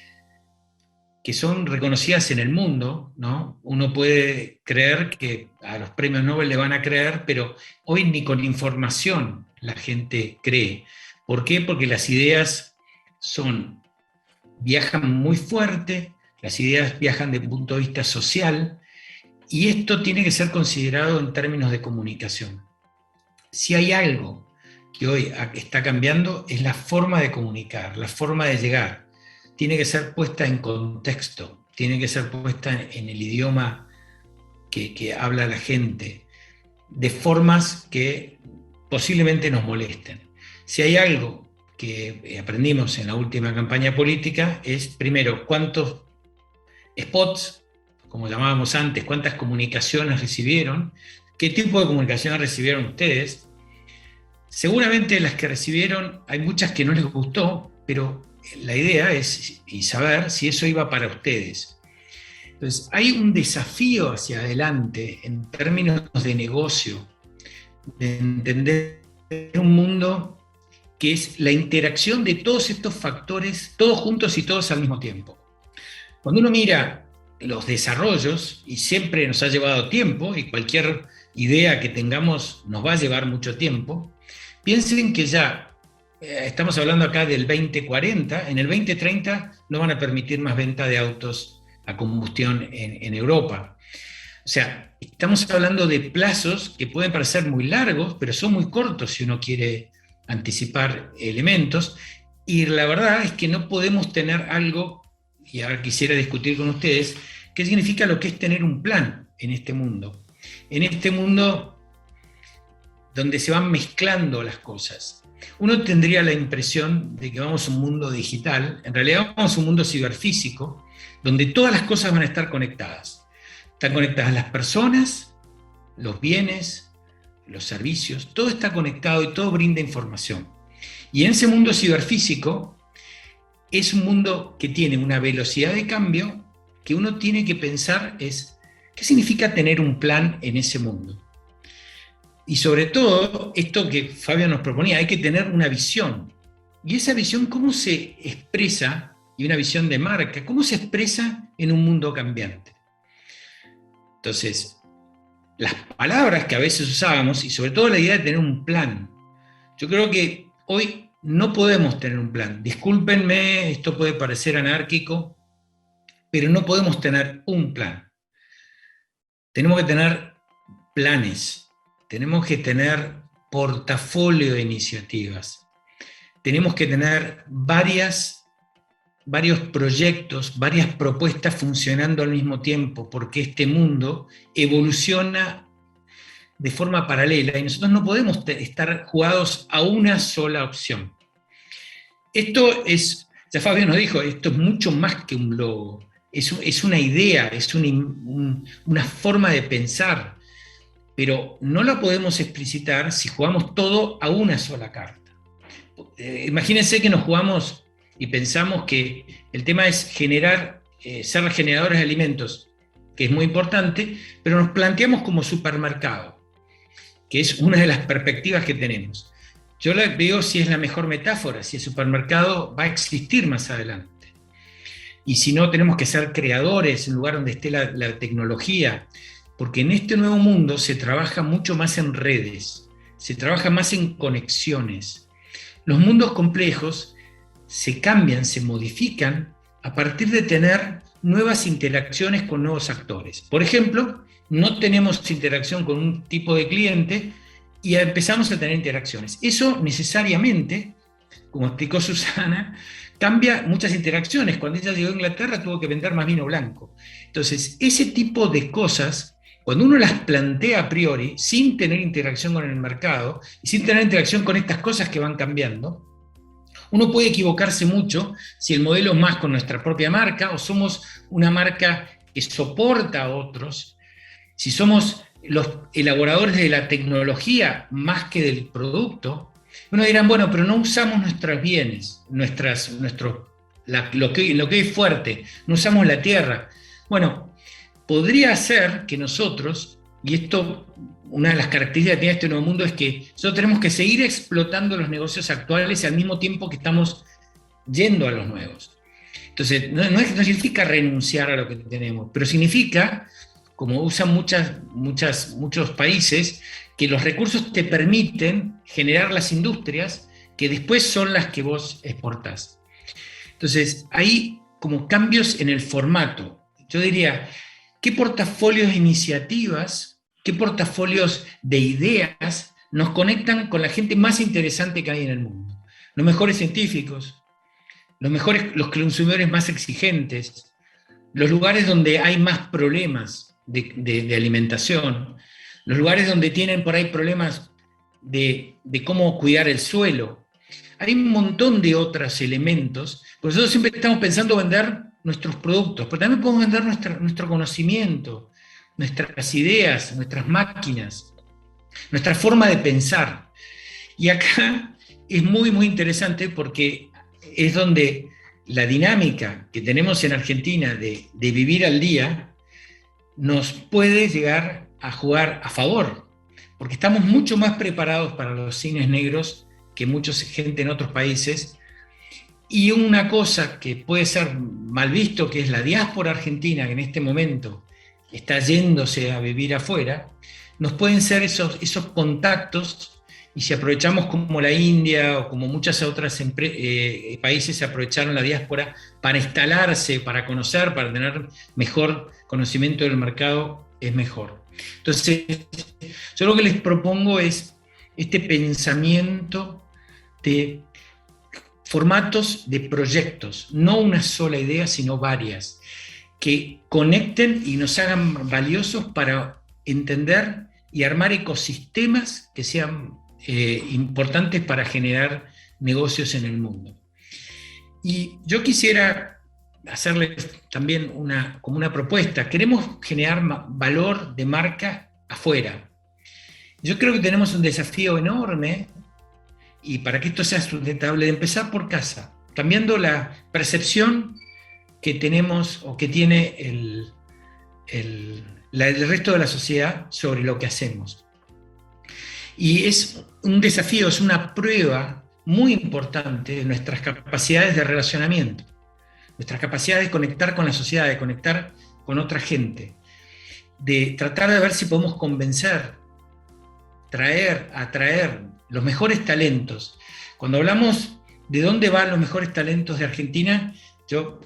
que son reconocidas en el mundo, ¿no? Uno puede creer que a los premios Nobel le van a creer, pero hoy ni con información la gente cree. ¿Por qué? Porque las ideas viajan muy fuerte, las ideas viajan desde un punto de vista social, y esto tiene que ser considerado en términos de comunicación. Si hay algo que hoy está cambiando, es la forma de comunicar, la forma de llegar. Tiene que ser puesta en contexto, tiene que ser puesta en el idioma que habla la gente, de formas que posiblemente nos molesten. Si hay algo que aprendimos en la última campaña política es, primero, cuántos spots, como llamábamos antes, cuántas comunicaciones recibieron, qué tipo de comunicaciones recibieron ustedes. Seguramente las que recibieron, hay muchas que no les gustó, pero la idea es saber si eso iba para ustedes. Entonces, hay un desafío hacia adelante en términos de negocio, de entender un mundo que es la interacción de todos estos factores, todos juntos y todos al mismo tiempo. Cuando uno mira los desarrollos, y siempre nos ha llevado tiempo, y cualquier idea que tengamos nos va a llevar mucho tiempo, piensen que ya estamos hablando acá del 2040, en el 2030 no van a permitir más venta de autos a combustión en Europa. O sea, estamos hablando de plazos que pueden parecer muy largos, pero son muy cortos si uno quiere anticipar elementos. Y la verdad es que no podemos tener algo, y ahora quisiera discutir con ustedes, qué significa lo que es tener un plan en este mundo. En este mundo donde se van mezclando las cosas. Uno tendría la impresión de que vamos a un mundo digital, en realidad vamos a un mundo ciberfísico, donde todas las cosas van a estar conectadas. Están conectadas las personas, los bienes, los servicios, todo está conectado y todo brinda información. Y en ese mundo ciberfísico es un mundo que tiene una velocidad de cambio que uno tiene que pensar es, ¿qué significa tener un plan en ese mundo? Y sobre todo, esto que Fabio nos proponía, hay que tener una visión. Y esa visión, ¿cómo se expresa? Y una visión de marca, ¿cómo se expresa en un mundo cambiante? Entonces, las palabras que a veces usábamos, y sobre todo la idea de tener un plan. Yo creo que hoy no podemos tener un plan. Discúlpenme, esto puede parecer anárquico, pero no podemos tener un plan. Tenemos que tener planes, tenemos que tener portafolio de iniciativas, tenemos que tener varios proyectos, varias propuestas funcionando al mismo tiempo, porque este mundo evoluciona de forma paralela y nosotros no podemos estar jugados a una sola opción. Esto es, ya Fabio nos dijo, esto es mucho más que un logo, es una idea, es una forma de pensar, pero no la podemos explicitar si jugamos todo a una sola carta. Imagínense que nos jugamos y pensamos que el tema es generar, ser generadores de alimentos, que es muy importante, pero nos planteamos como supermercado, que es una de las perspectivas que tenemos. Yo la veo si es la mejor metáfora, si el supermercado va a existir más adelante. Y si no, tenemos que ser creadores en un lugar donde esté la tecnología, porque en este nuevo mundo se trabaja mucho más en redes, se trabaja más en conexiones. Los mundos complejos se cambian, se modifican a partir de tener nuevas interacciones con nuevos actores. Por ejemplo, no tenemos interacción con un tipo de cliente y empezamos a tener interacciones. Eso necesariamente, como explicó Susana, cambia muchas interacciones. Cuando ella llegó a Inglaterra tuvo que vender más vino blanco. Entonces, ese tipo de cosas, cuando uno las plantea a priori, sin tener interacción con el mercado y sin tener interacción con estas cosas que van cambiando, uno puede equivocarse mucho si el modelo es más con nuestra propia marca o somos una marca que soporta a otros, si somos los elaboradores de la tecnología más que del producto. Uno dirán, bueno, pero no usamos nuestros bienes, lo que es fuerte, no usamos la tierra. Bueno, podría ser que nosotros, y esto, una de las características que tiene este nuevo mundo es que nosotros tenemos que seguir explotando los negocios actuales al mismo tiempo que estamos yendo a los nuevos. Entonces, no significa renunciar a lo que tenemos, pero significa, como usan muchos países, que los recursos te permiten generar las industrias que después son las que vos exportás. Entonces, hay como cambios en el formato. Yo diría, ¿qué portafolios de iniciativas, qué portafolios de ideas nos conectan con la gente más interesante que hay en el mundo? Los mejores científicos, los consumidores más exigentes, los lugares donde hay más problemas de alimentación, los lugares donde tienen por ahí problemas de cómo cuidar el suelo. Hay un montón de otros elementos, porque nosotros siempre estamos pensando vender nuestros productos, pero también podemos vender nuestro conocimiento, nuestras ideas, nuestras máquinas, nuestra forma de pensar. Y acá es muy, muy interesante porque es donde la dinámica que tenemos en Argentina de vivir al día nos puede llegar a jugar a favor, porque estamos mucho más preparados para los cines negros que mucha gente en otros países. Y una cosa que puede ser mal visto, que es la diáspora argentina, que en este momento está yéndose a vivir afuera, nos pueden ser esos contactos, y si aprovechamos como la India o como muchas otras países aprovecharon la diáspora para instalarse, para conocer, para tener mejor conocimiento del mercado, es mejor. Entonces, yo lo que les propongo es este pensamiento de formatos de proyectos, no una sola idea, sino varias, que conecten y nos hagan valiosos para entender y armar ecosistemas que sean importantes para generar negocios en el mundo. Y yo quisiera hacerles también como una propuesta. Queremos generar valor de marca afuera. Yo creo que tenemos un desafío enorme, y para que esto sea sustentable, de empezar por casa, cambiando la percepción que tenemos o que tiene el resto de la sociedad sobre lo que hacemos. Y es un desafío, es una prueba muy importante de nuestras capacidades de relacionamiento, nuestras capacidades de conectar con la sociedad, de conectar con otra gente, de tratar de ver si podemos convencer, atraer los mejores talentos. Cuando hablamos de dónde van los mejores talentos de Argentina,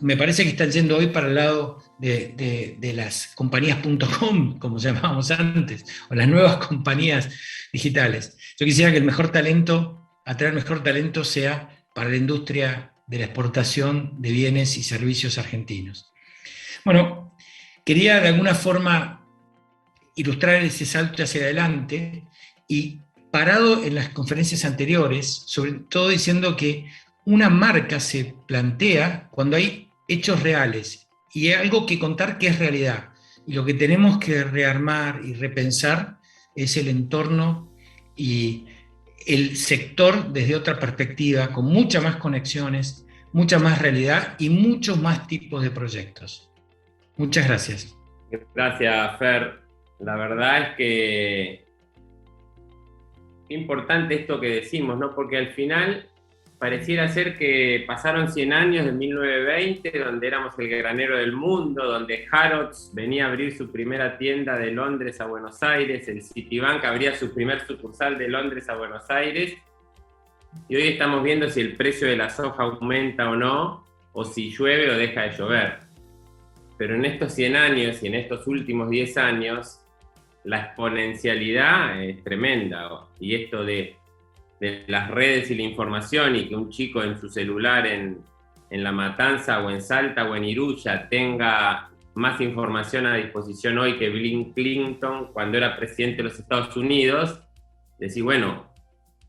me parece que están yendo hoy para el lado de las compañías.com, como llamábamos antes, o las nuevas compañías digitales. Yo quisiera que atraer mejor talento sea para la industria de la exportación de bienes y servicios argentinos. Bueno, quería de alguna forma ilustrar ese salto hacia adelante y parado en las conferencias anteriores, sobre todo diciendo que una marca se plantea cuando hay hechos reales y hay algo que contar que es realidad. Y lo que tenemos que rearmar y repensar es el entorno y el sector desde otra perspectiva, con muchas más conexiones, mucha más realidad y muchos más tipos de proyectos. Muchas gracias. Gracias, Fer. La verdad es que es importante esto que decimos, ¿no? Porque al final pareciera ser que pasaron 100 años de 1920, donde éramos el granero del mundo, donde Harrods venía a abrir su primera tienda de Londres a Buenos Aires, el Citibank abría su primer sucursal de Londres a Buenos Aires, y hoy estamos viendo si el precio de la soja aumenta o no, o si llueve o deja de llover. Pero en estos 100 años y en estos últimos 10 años, la exponencialidad es tremenda, y esto de las redes y la información, y que un chico en su celular en La Matanza o en Salta o en Iruya tenga más información a disposición hoy que Bill Clinton cuando era presidente de los Estados Unidos, decir, bueno,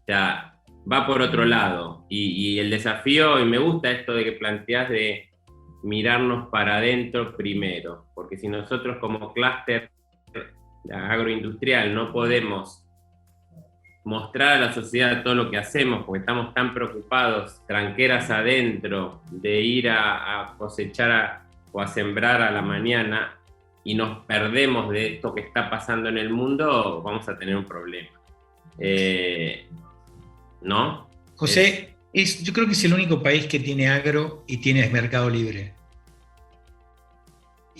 ya va por otro lado. Y el desafío, y me gusta esto de que planteás de mirarnos para adentro primero, porque si nosotros como clúster agroindustrial no podemos mostrar a la sociedad todo lo que hacemos, porque estamos tan preocupados, tranqueras adentro, de ir a cosechar o a sembrar a la mañana, y nos perdemos de esto que está pasando en el mundo, vamos a tener un problema. ¿No? José, yo creo que es el único país que tiene agro y tiene mercado libre.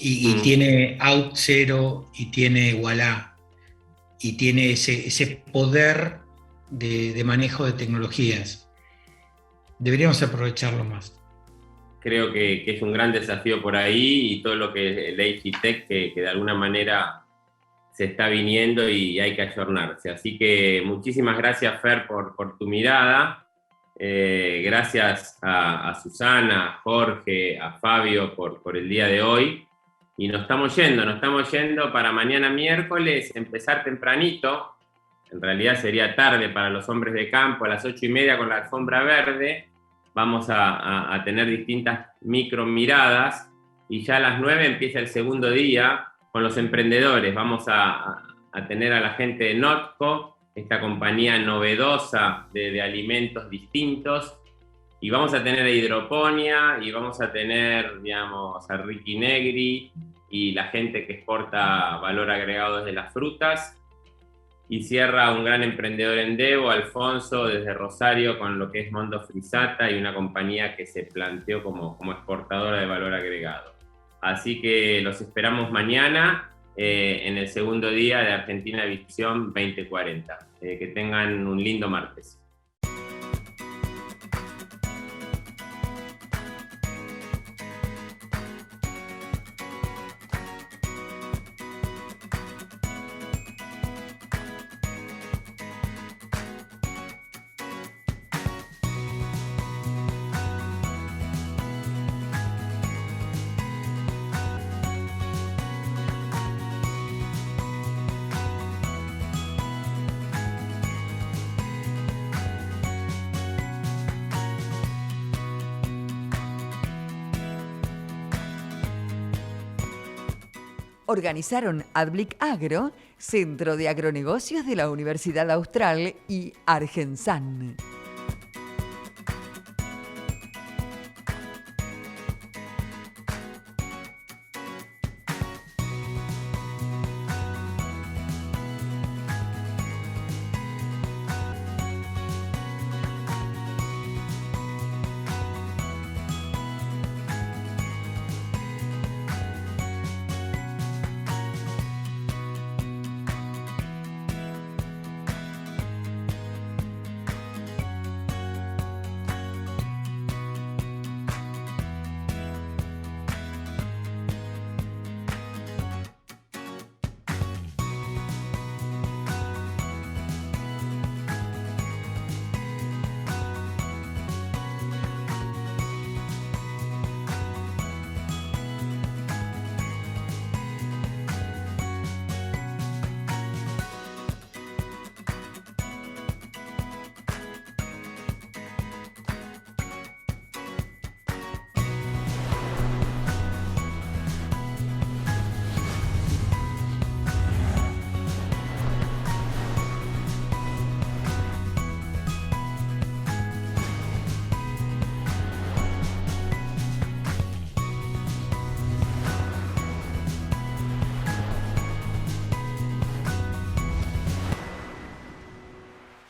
Y tiene OutZero y tiene Voilà. Y tiene ese poder de manejo de tecnologías. Deberíamos aprovecharlo más. Creo que es un gran desafío por ahí, y todo lo que el AgTech que de alguna manera se está viniendo y hay que ayornarse. Así que muchísimas gracias, Fer, por tu mirada. Gracias a Susana, a Jorge, a Fabio por el día de hoy. Y nos estamos yendo para mañana miércoles, empezar tempranito. En realidad sería tarde para los hombres de campo, a las 8:30 con la alfombra verde. Vamos a tener distintas micro miradas, y ya a las 9 empieza el segundo día con los emprendedores. Vamos a tener a la gente de Notco, esta compañía novedosa de alimentos distintos, y vamos a tener a Hidroponía, y vamos a tener, digamos, a Ricky Negri y la gente que exporta valor agregado desde las frutas. Y cierra un gran emprendedor en Debo, Alfonso, desde Rosario, con lo que es Mondo Frisata, y una compañía que se planteó como exportadora de valor agregado. Así que los esperamos mañana en el segundo día de Argentina Visión 2040. Que tengan un lindo martes. Organizaron Adblick Agro, Centro de Agronegocios de la Universidad Austral y Argensan.